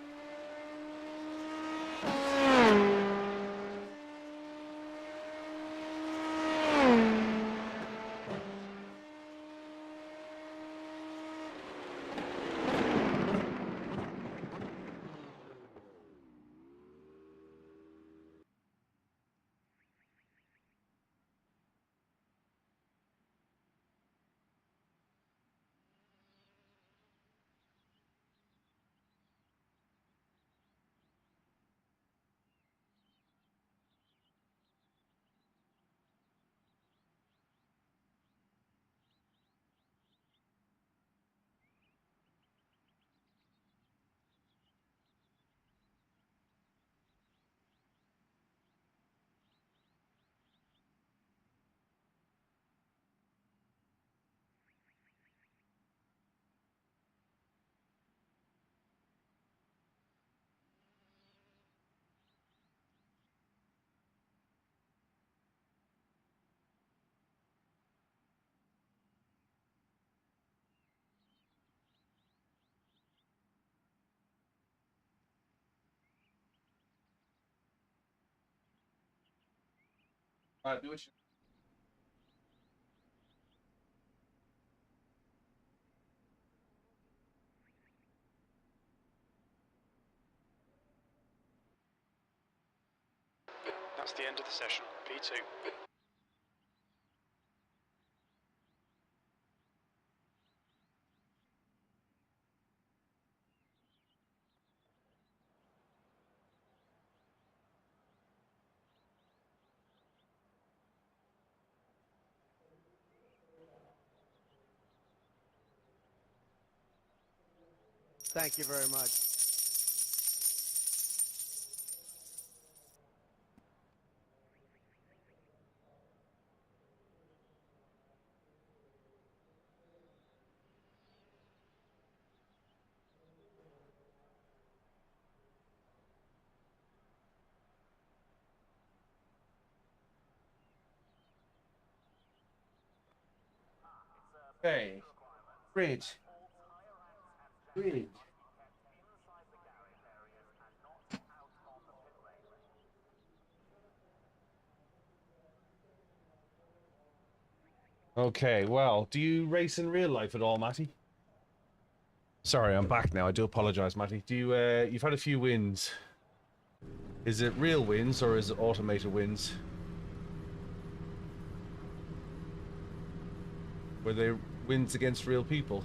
Alright, do it. That's the end of the session. P2. Thank you very much. Okay. Bridge. Bridge. Okay, well, do you race in real life at all, Matty? Sorry, I'm back now. I do apologize, Matty. Do you, you've had a few wins. Is it real wins or is it automated wins? Were they wins against real people?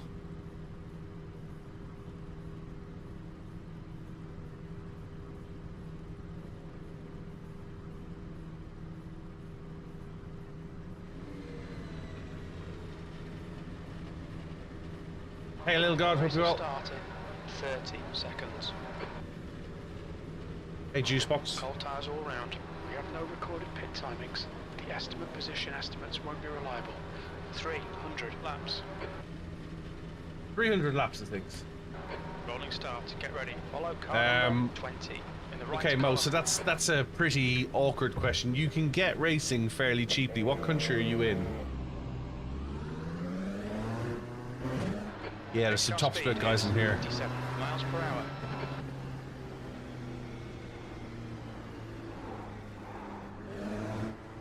Hey, little god, hope you're well. Start in 30 seconds. Hey, Juicebox. Cold tyres all round. We have no recorded pit timings. The estimate position estimates won't be reliable. 300 laps. 300 laps of things. Rolling start. Get ready. Follow car number 20. In the right Okay, Mo, column. so that's a pretty awkward question. You can get racing fairly cheaply. What country are you in? Yeah, there's some top split guys in here. 57 miles per hour.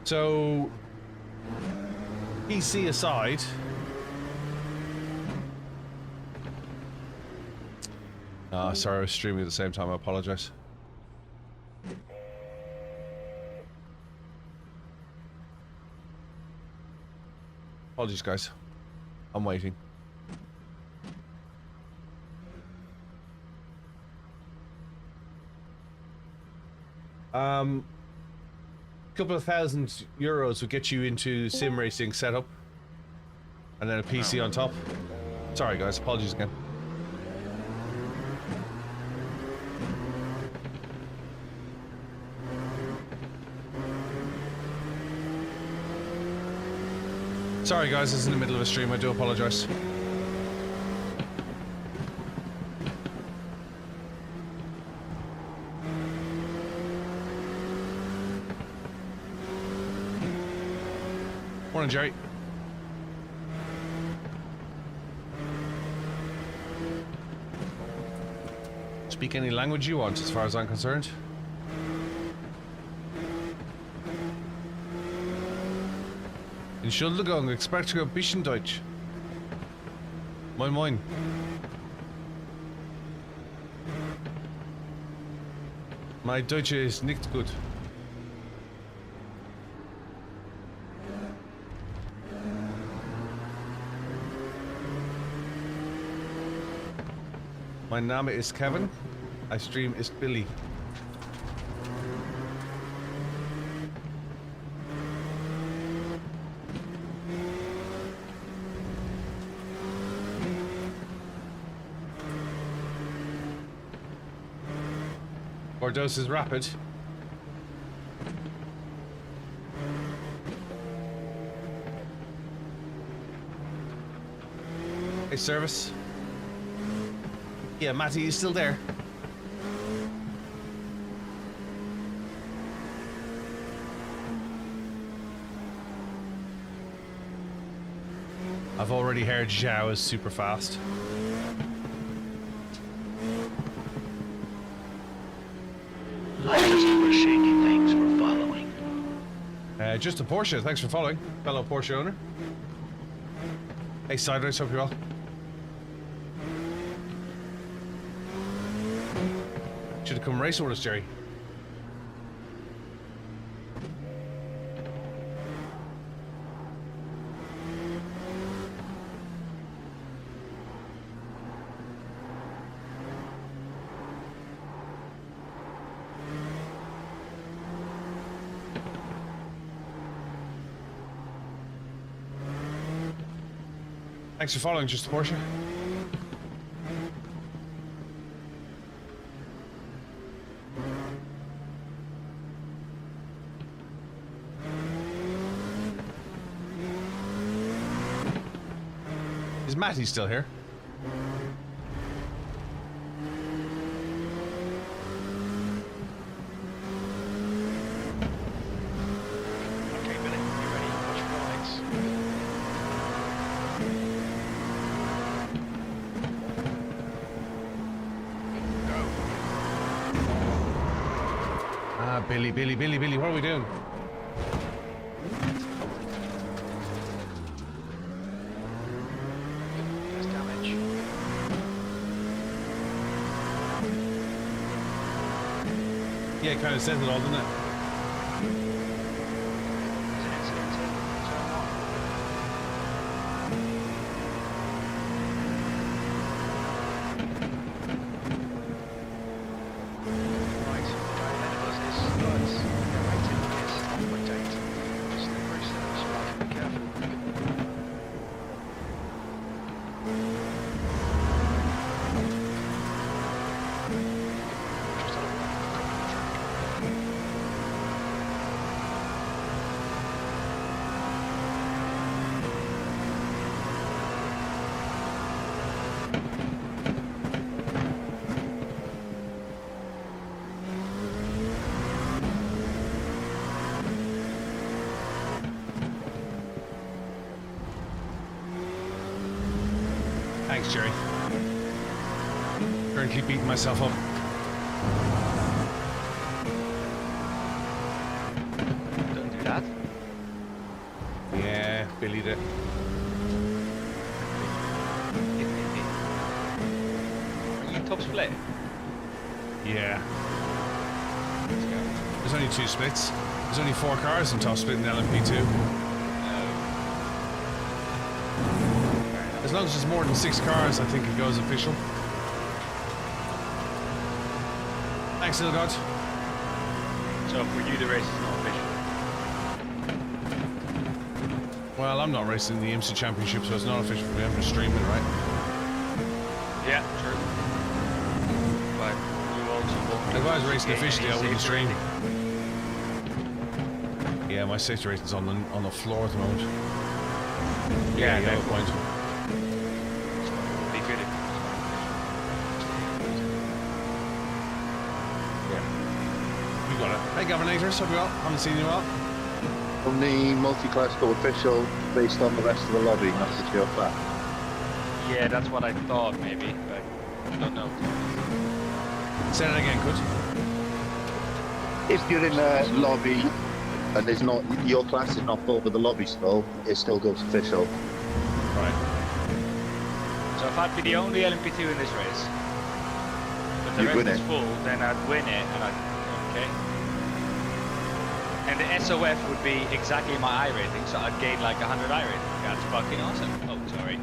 So, PC aside, sorry, I was streaming at the same time. I apologize. Apologies, guys. I'm waiting. Couple of €1,000 would get you into sim racing setup, and then a PC on top. Sorry, guys. Apologies again. Sorry, guys. This is in the middle of a stream. I do apologize. Morning, Jerry. Speak any language you want, as far as I'm concerned. Entschuldigung, ich spreche ein bisschen Deutsch. Moin moin. My Deutsch is nicht gut. Mein Name ist Kevin. I stream ist Billy. Bordeaux is rapid. Hey, service. Yeah, Matty, you still there? I've already heard Zhao is super fast. Christopher Shaky, thanks for following. Just a Porsche, thanks for following, fellow Porsche owner. Hey, Sideways, hope you're well. Should have come racing with us, Jerry. Thanks for following, just a Porsche. Is Matty still here? Okay, Billy, you ready? Watch your lights. Go. Ah, Billy, what are we doing? Yeah, it kind of says it all, doesn't it? There's an incident in turn 1. Right, the guy ahead of us is Lawrence. Their rating is 1.8. Slippery slope, so I have to be careful. Just had a walk on the track. Thanks, Jerry. Currently beating myself up. Don't do that. Yeah, Billy did. Are you top split? Yeah. Let's go. There's only 2 splits. There's only 4 cars in top split in LMP2. As long as there's more than 6 cars, I think it goes official. Thanks, little god. So for you, the race is not official. Well, I'm not racing in the IMSA Championship, so it's not official for me. I'm just streaming, right? Yeah, true. But you also won't. If I was racing gain officially, any I wouldn't safety stream. rating. Yeah, my safety rating's on the floor at the moment. Yeah, yellow therefore. point. Be good if You got it. Hey, Governators, hope you well. Haven't seen you well. Only multi-class go official based on the rest of the lobby, not just your flat. Yeah, that's what I thought maybe, but don't know. Say that again, could? If you're in the lobby and there's not your class is not full, but the lobby still, it still goes official. Right. So if I'd be the only LMP2 in this race, but the You'd win rest is it. full, then I'd win it, and I'd okay. And the SOF would be exactly my iRating, so I'd gain like 100 iRating. That's fucking awesome. Oh, sorry.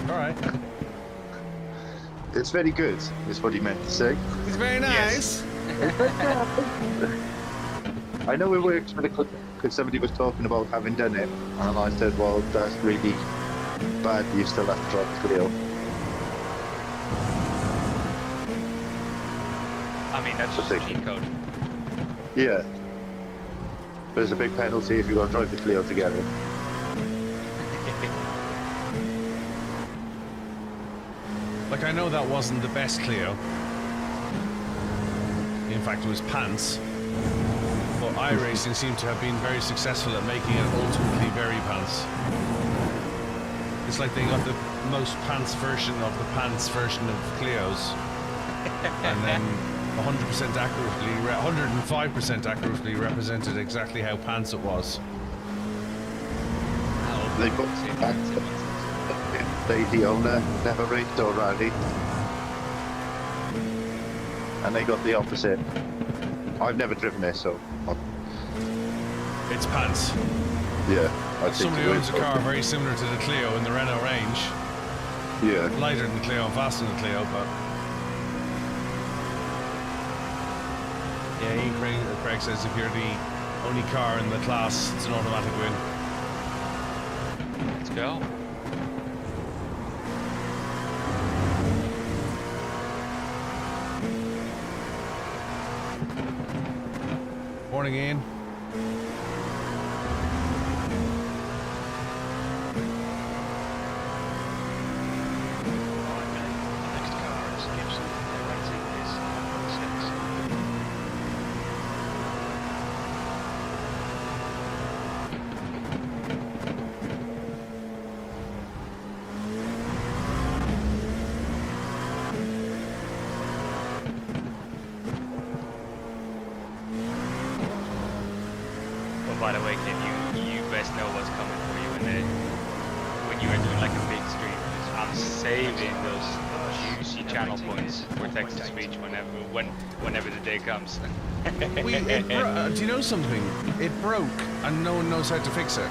All right. It's very good, is what he meant to say. It's very nice. I know it works because somebody was talking about having done it, and I said, well, that's really bad, you still have to drive the Clio. I mean, that's just a cheat code. Yeah. There's a big penalty if you're going to drive the Clio together. Like, I know that wasn't the best Clio. In fact, it was pants. But iRacing seemed to have been very successful at making it ultimately very pants. It's like they got the most pants version of the pants version of Clios. And then 100% accurately, 105% accurately represented exactly how pants it was. They put Daytona never raced or rally, and they got the opposite. I've never driven it, so It's pants. yeah. I think Somebody it owns a is. car very similar to the Clio in the Renault range. Yeah. Lighter than the Clio and faster than the Clio, but... Yeah, Ian Craig says if you're the only car in the class, it's an automatic win. Let's go. Morning, Ian. Alright, Billy. The next car is Gibson. Their rating is 1.6. Well, by the way, Kim, you best know what's coming for you when you are doing like a big stream. I'm saving those juicy channel points for text to speech whenever the day comes. Do you know something? It broke, and no one knows how to fix it.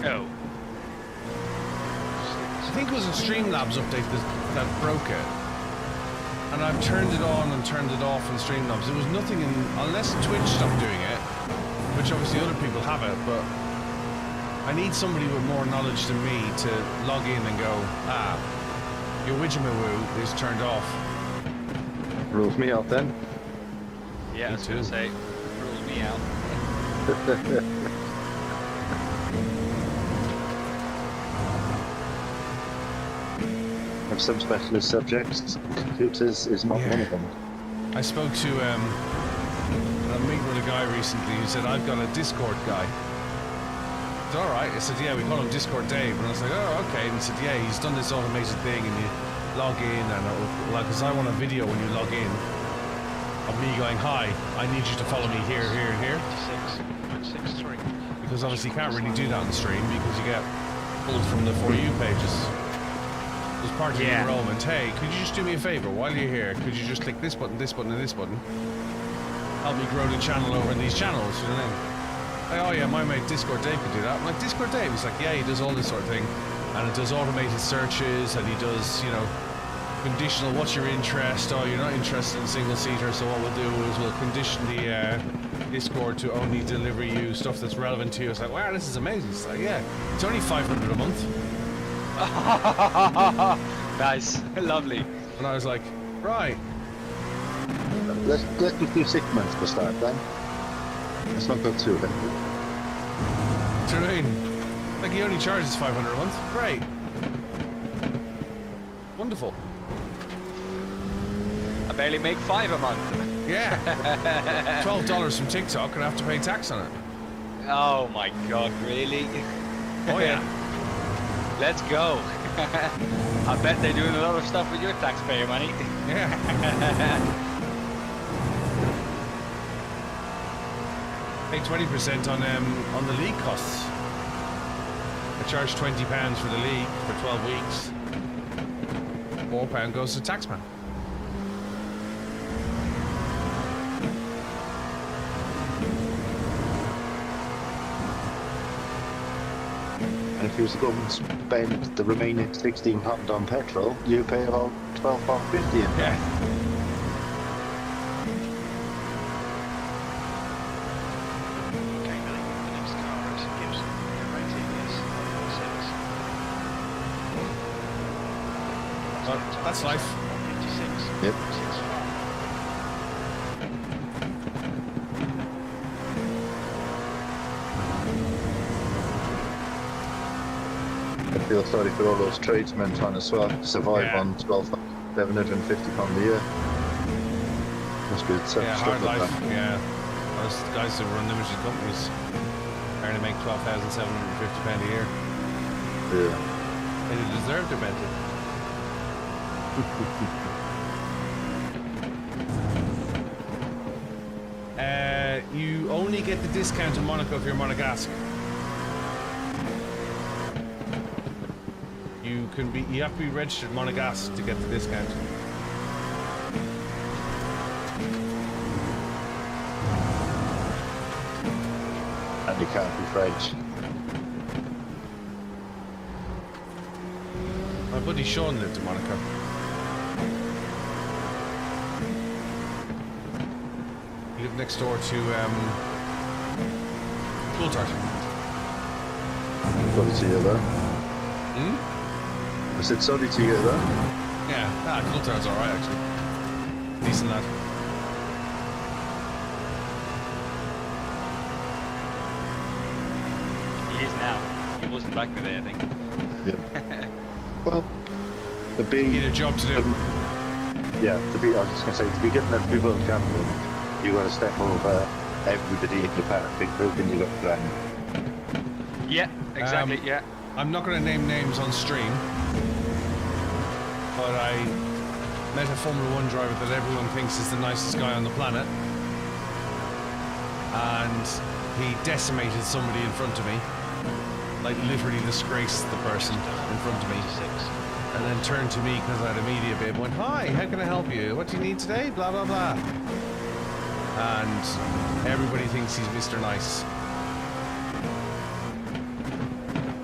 Oh. I think it was a Streamlabs update that broke it. And I've turned it on and turned it off in Streamlabs. There was nothing in, unless Twitch stopped doing it, which obviously other people have it, but I need somebody with more knowledge than me to log in and go, your Widgemoo is turned off. Rules me out then. Yeah, I was going to say, rules me out. Have some specialist subjects. Computers is not one of them. I spoke to a meeting with a guy recently who said, I've got a Discord guy. It's alright. I said, yeah, we call him Discord Dave. And I was like, oh, okay. And he said, yeah, he's done this automated thing and you log in and because I want a video when you log in of me going, hi, I need you to follow me here, here, and here. 56.63. Because obviously you can't really do that on the stream because you get pulled from the For You pages. As part of the enrollment, hey, could you just do me a favor while you're here? Could you just click this button, and this button? Help me grow the channel over in these channels, you know what I mean? Like, oh yeah, my mate Discord Dave could do that. I'm like, Discord Dave? He's like, yeah, he does all this sort of thing. And it does automated searches, and he does, you know, conditional, what's your interest? Oh, you're not interested in single-seater, so what we'll do is we'll condition the Discord to only deliver you stuff that's relevant to you. It's like, wow, this is amazing. It's like, yeah, it's only $500 a month. Nice, lovely. And I was like, right. Let's do 6 months to start then. Let's not go too late. Do you know what I mean? Like he only charges $500 a month. Great. Wonderful. I barely make $5 a month. Yeah. $12 from TikTok and I have to pay tax on it. Oh my god, really? Oh yeah. Let's go. I bet they're doing a lot of stuff with your taxpayer money. Yeah. Pay 20% on the league costs. I charge £20 for the league for 12 weeks. £4 goes to taxman. And if you was to go and spend the remaining £16 on petrol, you pay about £12.50 in there. Yeah. Okay, Billy, the next car is Gibson. The rating is 6. That's life. 156. Yep. 65. I feel sorry for all those tradesmen trying to survive on £12,750 a year. Must be tough Yeah, stuff hard like life. that. Yeah. Those guys who run limited companies apparently make £12,750 a year. Yeah. They deserve their benefit. You only get the discount in Monaco if you're Monegasque. You have to be registered Monegasque to get the discount. And you can't be French. My buddy Sean lived in Monaco. He lived next door to Coulthard. Sorry to hear that. Hmm? I said sorry to hear that. Yeah, Coulthard's alright actually. Decent lad. He is now. He wasn't back in the day, I think. Yeah. Well, to be... He had a job to do. yeah, I was just going to say, to be given that to be world champion, you got to step over everybody in your path, including your friend. Yeah, exactly, yeah. I'm not going to name names on stream, but I met a Formula 1 driver that everyone thinks is the nicest guy on the planet, and he decimated somebody in front of me like literally disgraced the person in front of me. And then turned to me because I had a media bib and went, "Hi, how can I help you? What do you need today? Blah, blah, blah." And everybody thinks he's Mr. Nice.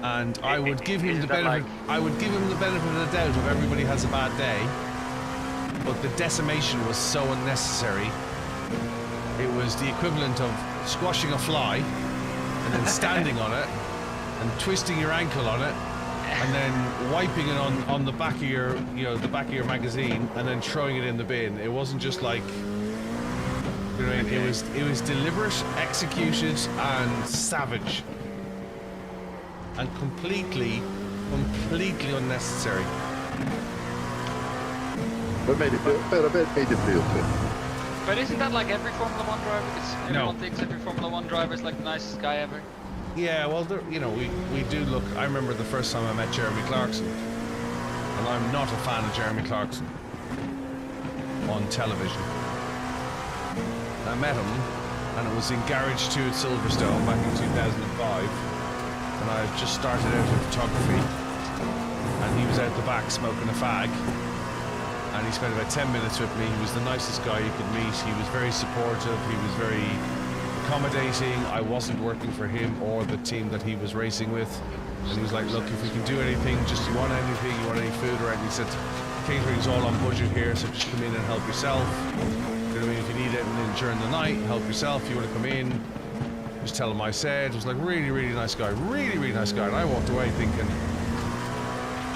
And I would give him the benefit. I would give him the benefit of the doubt if everybody has a bad day. But the decimation was so unnecessary. It was the equivalent of squashing a fly and then standing on it and twisting your ankle on it and then wiping it on the back of your, the back of your magazine and then throwing it in the bin. It wasn't just like, you know what I mean? It was deliberate, executed, and savage, and completely unnecessary. But made it feel good. But isn't that like every Formula 1 driver? Because everyone thinks every Formula 1 driver is like the nicest guy ever. Yeah, well, we do look. I remember the first time I met Jeremy Clarkson, and I'm not a fan of Jeremy Clarkson on television. I met him, and it was in Garage 2 at Silverstone back in 2005, and I had just started out in photography, and he was out the back smoking a fag. And he spent about 10 minutes with me. He was the nicest guy you could meet. He was very supportive. He was very accommodating. I wasn't working for him or the team that he was racing with. And he was like, "Look, if we can do anything, just you want anything, you want any food or anything." He said, "Catering's all on budget here, so just come in and help yourself. You know what I mean? If you need anything during the night, help yourself. If you want to come in, just tell him I said." It was like really, really nice guy. Really, really nice guy. And I walked away thinking,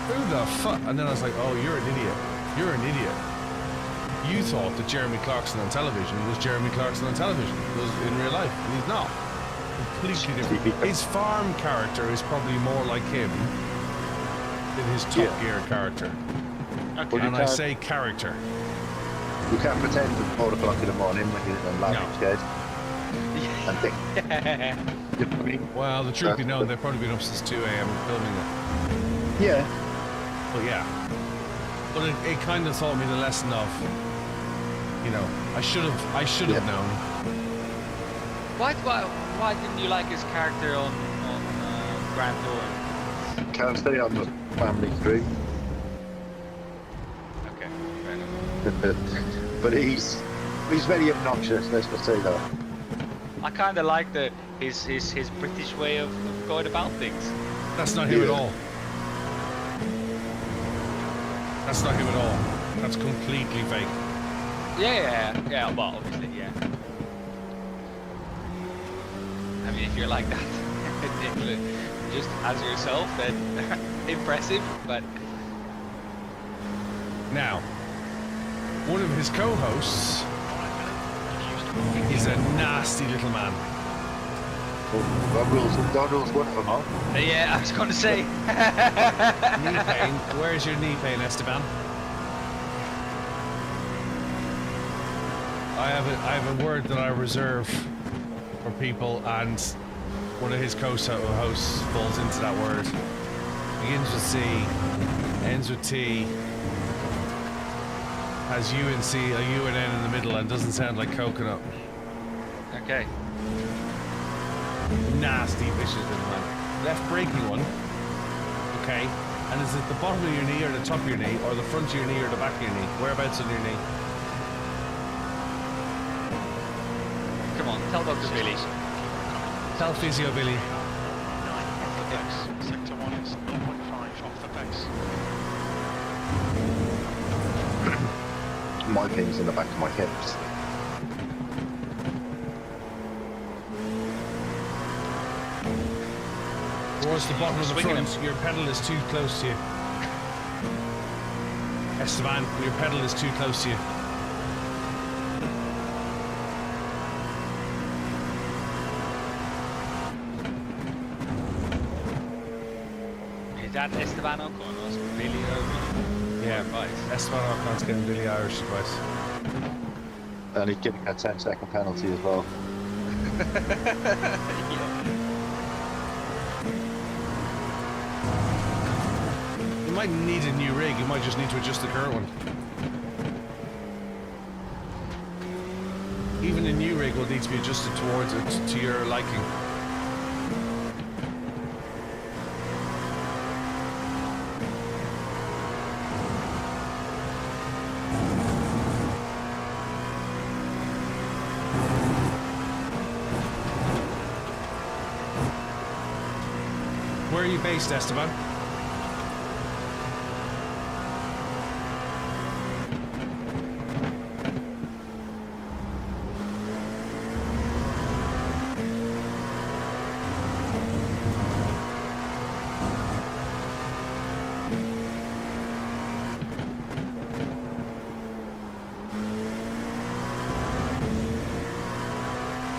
who the fuck? And then I was like, "Oh, you're an idiot. You're an idiot. You thought that Jeremy Clarkson on television was Jeremy Clarkson on television, was in real life, and he's not. Completely different. His farm character is probably more like him than his Top Gear character. Okay. And I say character. You can't pretend at 4 o'clock in the morning when you're in a live skate. And think. You know what I mean? Well, the truth be known, they've probably been up since 2 a.m. filming it. Yeah. But yeah. But it kind of taught me the lesson of, I should have known. Why didn't you like his character on Grand Tour? Can't stay on the family stream. Okay, fair enough. But he's very obnoxious, let's just say that. I kind of like his British way of going about things. That's not him at all. That's not him at all. That's completely fake. Yeah, well, obviously, yeah. I mean, if you're like that, just as yourself, then impressive, but... Now, one of his co-hosts is a nasty little man. God rules one of them, huh? Yeah, I was going to say. Knee pain. Where's your knee pain, Esteban? I have a word that I reserve for people, and one of his co-hosts falls into that word. Begins with C, ends with T, has U and C, a U and N in the middle, and doesn't sound like coconut. Okay. Nasty, vicious little man. Left braking one. Okay. And is it the bottom of your knee or the top of your knee, or the front of your knee or the back of your knee? Whereabouts on your knee? Come on, tell Dr. Billy. Tell Physio Billy. Off the base. Sector 1 is 0.5 off the base. My pin's in the back of my hips. Towards the bottom of the Swinging front, your pedal is too close to you. Esteban, your pedal is too close to you. Is that Esteban Ocon or BillyOirish? Yeah, Advice. Esteban Ocon's getting BillyOirish advice. And he's getting a 10-second penalty as well. You might need a new rig, you might just need to adjust the current one. Even a new rig will need to be adjusted towards it to your liking. are you based, Esteban?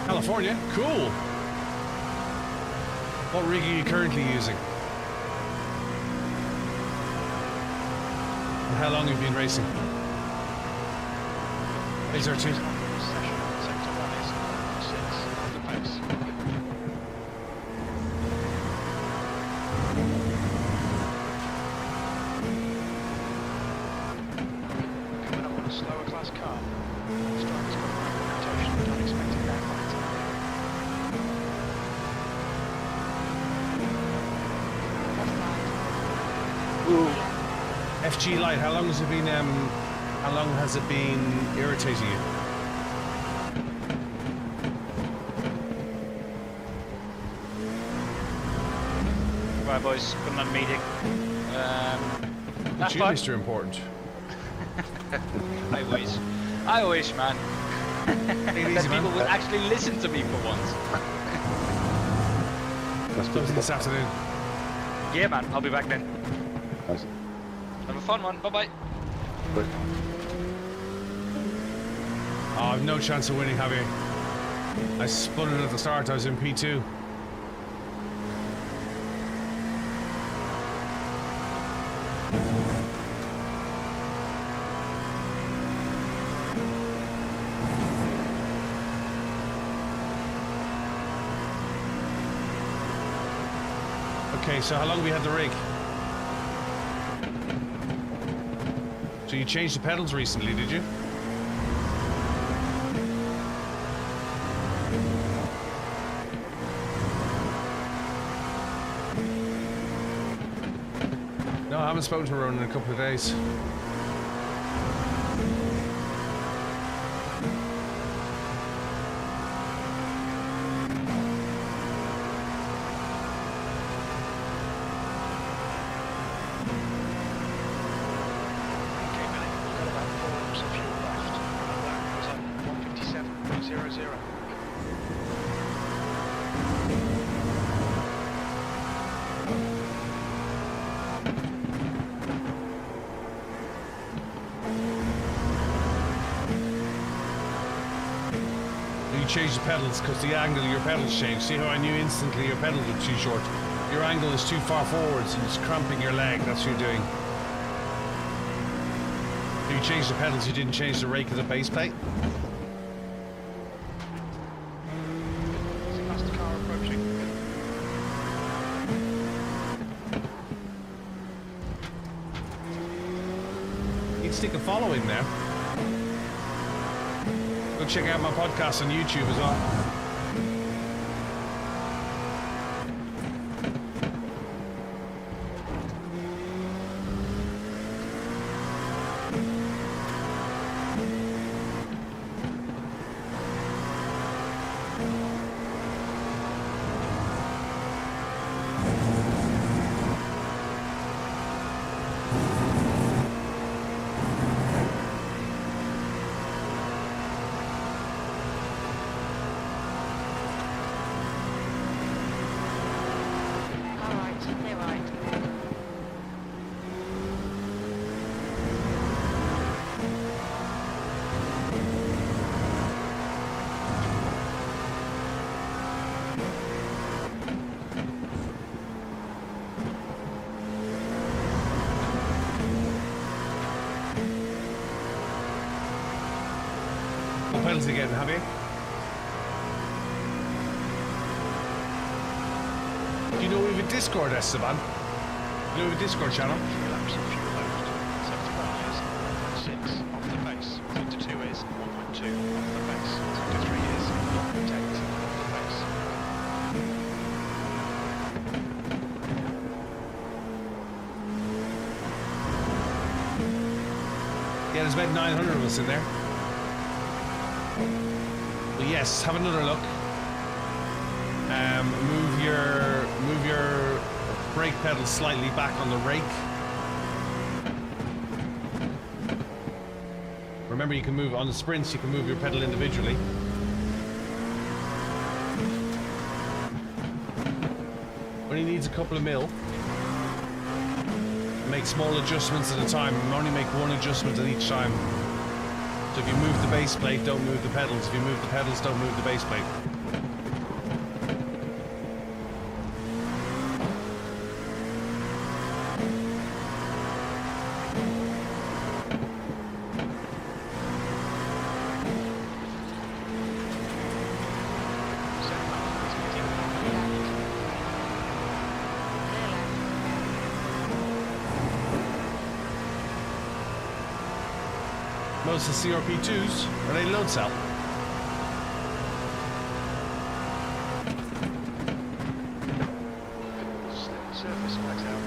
California? Cool. What rig are you currently using? And how long have you been racing? Is there two? Session, sector 1 is 6 off the pace. Coming up on a slower class car. This driver's got a reputation of unexpected backlighting. FG Light, how long has it been irritating you? Right, boys, got another meeting. That's You, fine. Mr. Important. I wish, man. Take it That easy, people man. would actually listen to me for once. Something this afternoon. Yeah, man, I'll be back then. Nice. Have a fun one. Bye bye. But Oh, I've no chance of winning, have you? I spun it at the start, I was in P2. Okay, so how long have we had the rig? So you changed the pedals recently, did you? No, I haven't spoken to Ronan in a couple of days. Okay, Billy, you've got about 4 laps of fuel left. And that was at 157.00. You changed the pedals because the angle of your pedals changed. See how I knew instantly your pedals were too short? Your angle is too far forwards and it's cramping your leg. That's what you're doing. You changed the pedals, you didn't change the rake of the base plate. Is the fast car approaching? You'd stick a following there. Go check out my podcast on YouTube as well. All right, clear right. What pedals again, have you? Do you know we have a Discord, Esteban? Do you know we have a Discord channel? 3 laps of fuel left. Sector 1 is 1.6 off the pace. Sector 2 is 1.2 off the pace. Sector 3 is 0.8 off the pace. Yeah, there's about 900 of us in there. But yes, have another look. Move your brake pedal slightly back on the rake. Remember, you can move on the sprints, you can move your pedal individually. When he needs a couple of mil, make small adjustments at a time, and only make one adjustment at each time. So if you move the base plate, don't move the pedals. If you move the pedals, don't move the base plate. Most of the CRP2s, are they load cell? Surface flags out.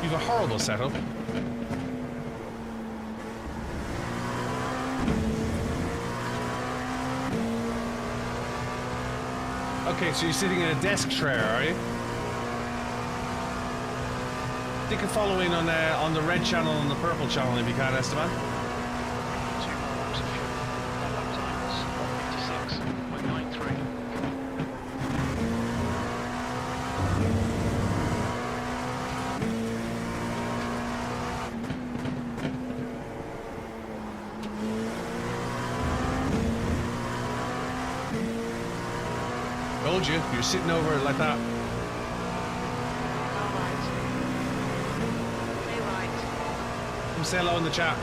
You've a horrible setup. Okay, so you're sitting in a desk chair, are you? Stick a follow in on the red channel and the purple channel if you can, Esteban. 2 more laps of fuel. Our lap time was 1:56.93. Told you, you're sitting over it like that. Car right. Stay right. Come say hello in the chat.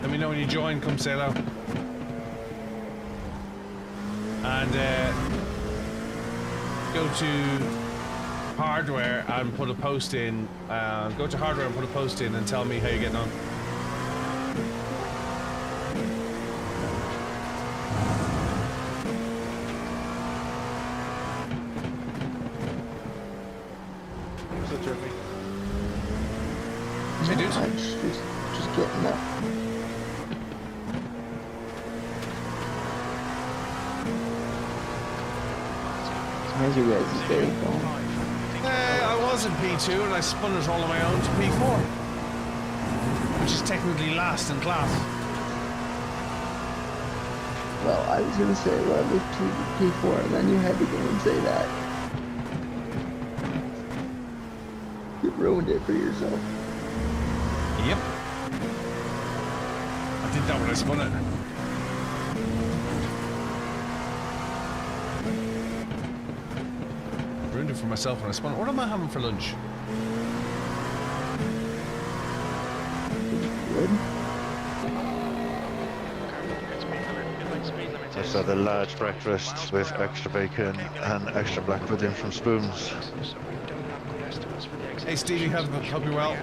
Let me know when you join, come say hello. And go to hardware and put a post in. Go to hardware and put a post in and tell me how you're getting on. Hey, dude. I'm just getting up. How's your guys' day going? I was in P2 and I spun it all on my own to P4, which is technically last in class. Well, I was gonna say, well, I moved to P4, and then you had to go and say that. You ruined it for yourself. Yep. I did that when I spun it. Ruined it for myself when I spun it. What am I having for lunch? Good. Just had a large breakfast with extra bacon and extra black pudding from Spoons. Hey Stevie, hope you're well.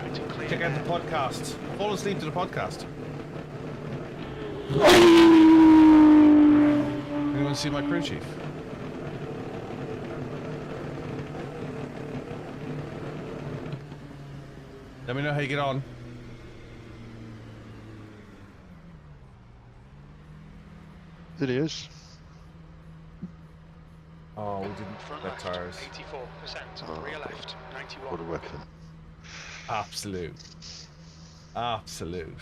Check out the podcast. Fall asleep to the podcast. Anyone see my crew chief? Let me know how you get on. It is. Oh, we didn't Front get left, tires. 84%. Oh, Rear left, 91. What a weapon. Absolute. Absolute.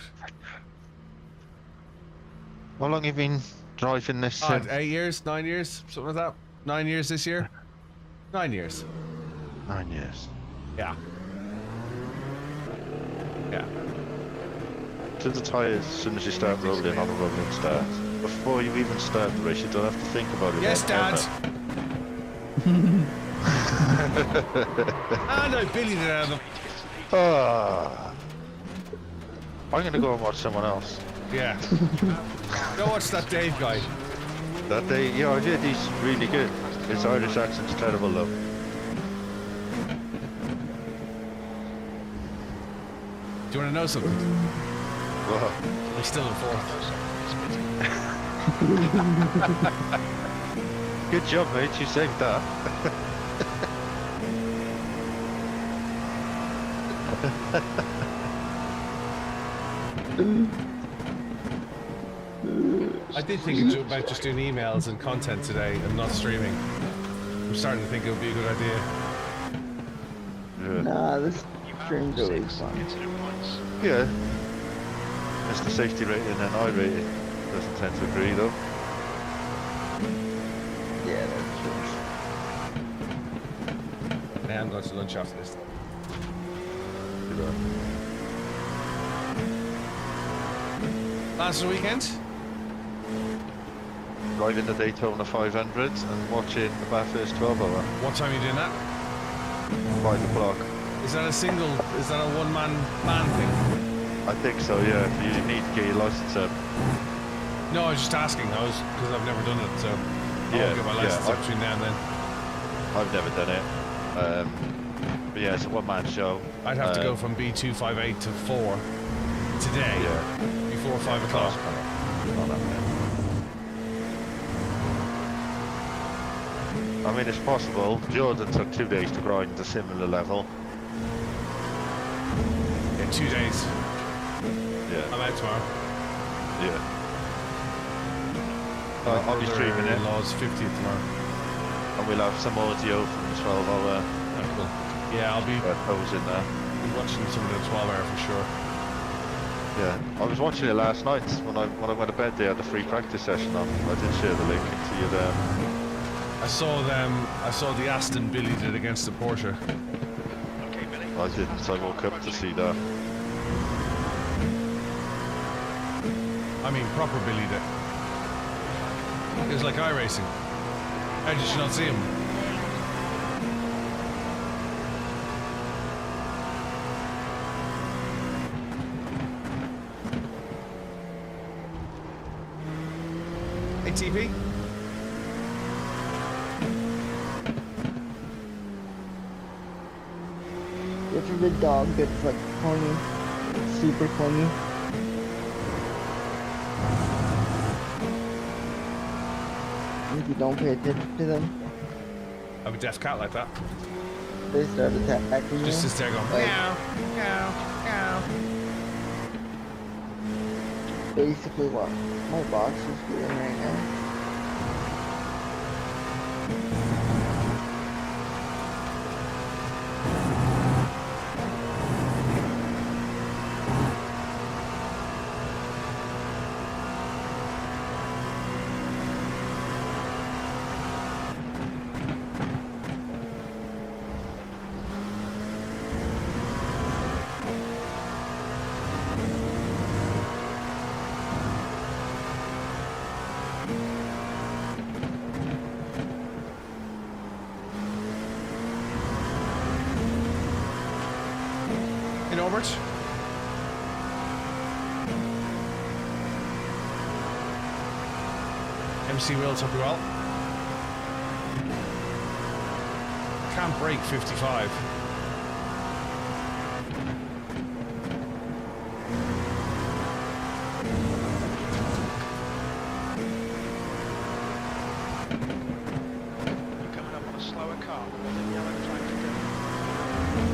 How long have you been driving this? 8 years, 9 years, something like that. 9 years this year. 9 years. 9 years. Yeah. Yeah. To the tyres as soon as you start rolling on a rolling start. Before you even start the race, you don't have to think about it. Yes, then, Dad. Ah, no, Billy did out of them. Ah. I'm gonna go and watch someone else. Yeah. Go watch that Dave guy. That day, yeah, I did. He's really good. His Irish accent's terrible though. Do you want to know something? Wow. We're still in fourth. Good job, mate. You saved that. I did think about just doing emails and content today and not streaming. I'm starting to think it would be a good idea. Yeah. Nah, this You have stream's always 6 fun. considered points. Yeah. It's the safety rating and iRating. Doesn't tend to agree though. Yeah, that's true. I am going to lunch after this. Last weekend? Driving the Daytona 500 and watching the Bathurst 12-hour. What time are you doing that? 5 o'clock. Is that a one-man thing? I think so, yeah. You need to get your license up. No, I was just asking. Because I've never done it, so Yeah, I'll get my license up between now and then. I've never done it. But yeah, it's a one-man show. I'd have to go from B258 to 4 today, Yeah. before 5 o'clock. Not that bad. I mean, it's possible. Jordan took 2 days to grind a similar level. In 2 days. Yeah. I'm out tomorrow. Yeah. I'll be streaming it, Law's 50th tomorrow. and we'll have some audio from the 12-hour Cool. Yeah, I'll be pose in there. watching some of the 12-hour for sure. Yeah, I was watching it last night when I went to bed. They had the free practice session on. I did share the link into you there. I saw the Aston Billy did against the Porsche. Okay, Billy. I didn't. I woke up to see that. I mean, proper Billy did. It was like iRacing. How did you not see him? Hey, TV. If you're a dog that's like clingy, super clingy. If you don't pay attention to them, I have a deaf cat like that. they start attacking you. Just sits there going, Like- meow, meow, meow. Basically what my box is doing right now. Hey, Norbert. MC Wills, hope you're well. Can't break 55. You're coming up on a slower car than yellow flag to go.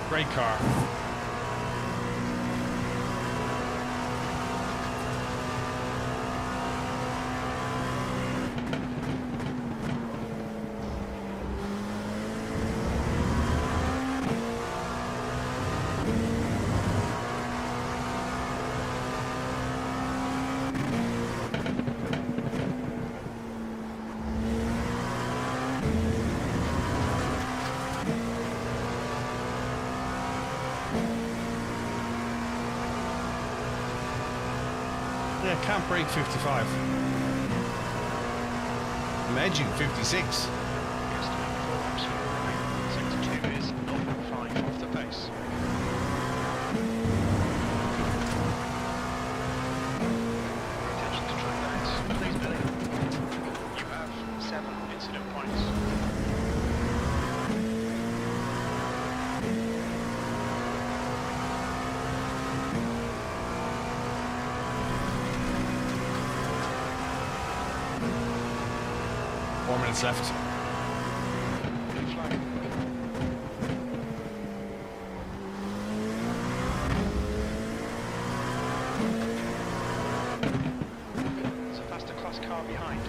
Great car. can't break 55. I'm edging 56. Yes, to make 4 laps for your remaining. 72 is 0.5 off the pace. Attention to track lines. Please, Billy. You have 7 incident points. Four minutes left. Blue flag. There's a faster class car behind.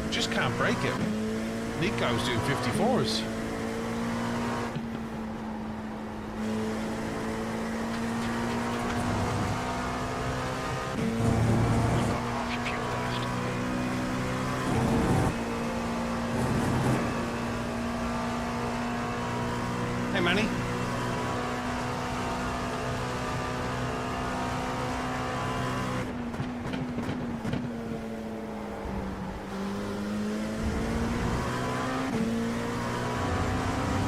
Just can't break it. Nico's doing 54s. You've got half your fuel left. Hey, Manny.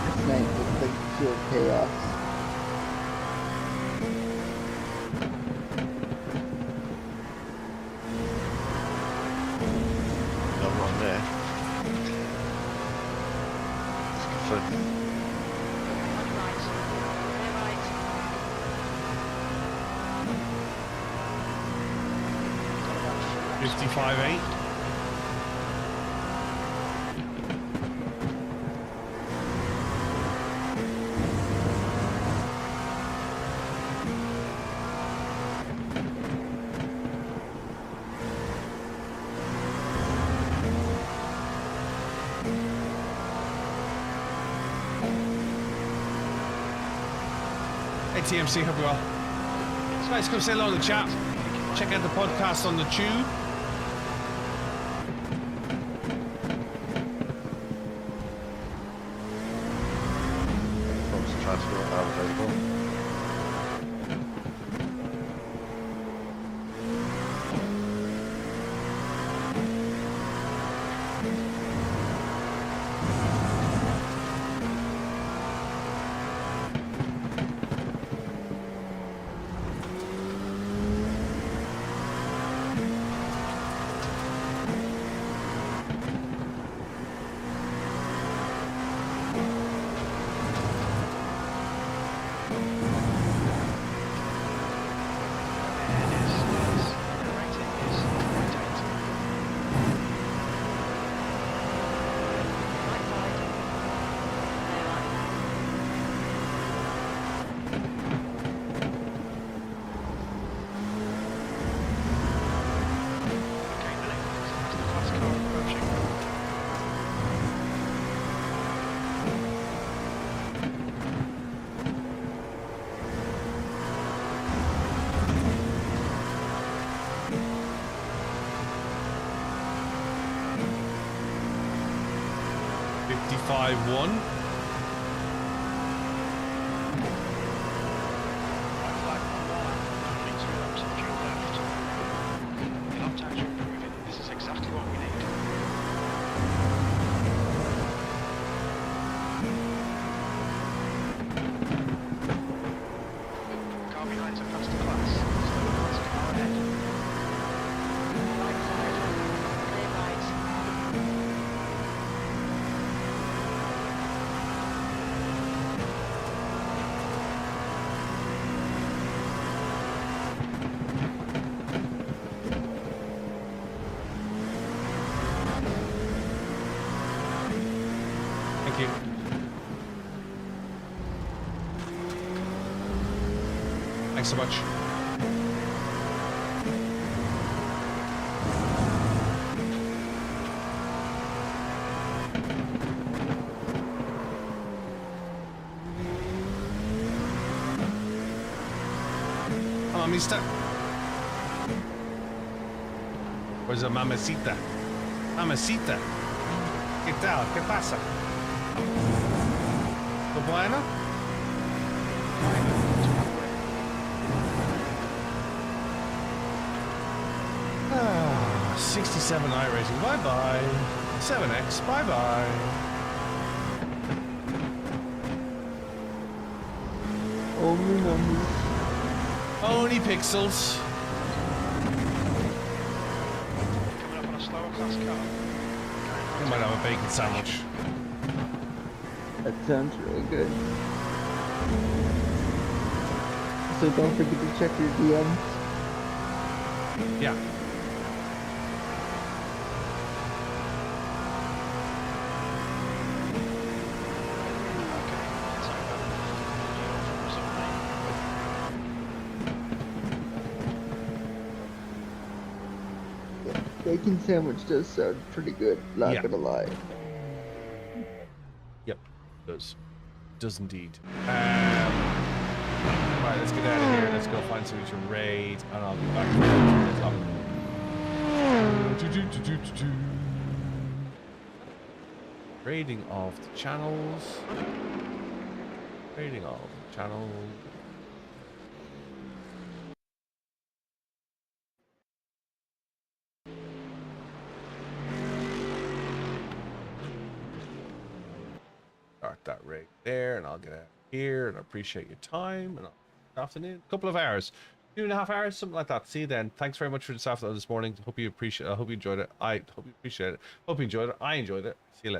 This night looks like pure chaos. Not wrong there. It's good fun. On your right. Clear right. Got about 4 laps. 55.8. Hey TMC, hope you're well. Guys, come say hello in the chat. Check out the podcast on the tube. Folks, transport are available. Right side. Clear right. Okay, Billy. There's a faster class car approaching. Fifty-five one. White flag, 1 more lap. Only 2 laps of fuel left. The lap times are improving. This is exactly what we need. Car behind's a faster class. Slower class car ahead. Right side. Clear right. Thank you. Thanks so much. Come on, mister. Where's the mamacita? Mamacita. ¿Qué tal? ¿Qué pasa? ¿Todo bueno? Ah, 67 iRacing. Bye bye. 7X. Bye bye. Only numbers. Only pixels. Coming up on a slower class car. I might have a bacon sandwich. That sounds really good. So don't forget to check your DMs. Yeah. Bacon sandwich does sound pretty good, not Yeah. gonna lie. Yep. Does indeed. Right, let's get out of here. Let's go find something to raid, and I'll be back to the top. Raiding of the channels. Raiding of the channel. Start that raid there, and I'll get out here, and I appreciate your time, and afternoon, couple of hours, 2.5 hours, something like that. See you then. Thanks very much for this afternoon this morning. Hope you appreciate. I hope you enjoyed it. I hope you appreciate it. Hope you enjoyed it. I enjoyed it. See you later.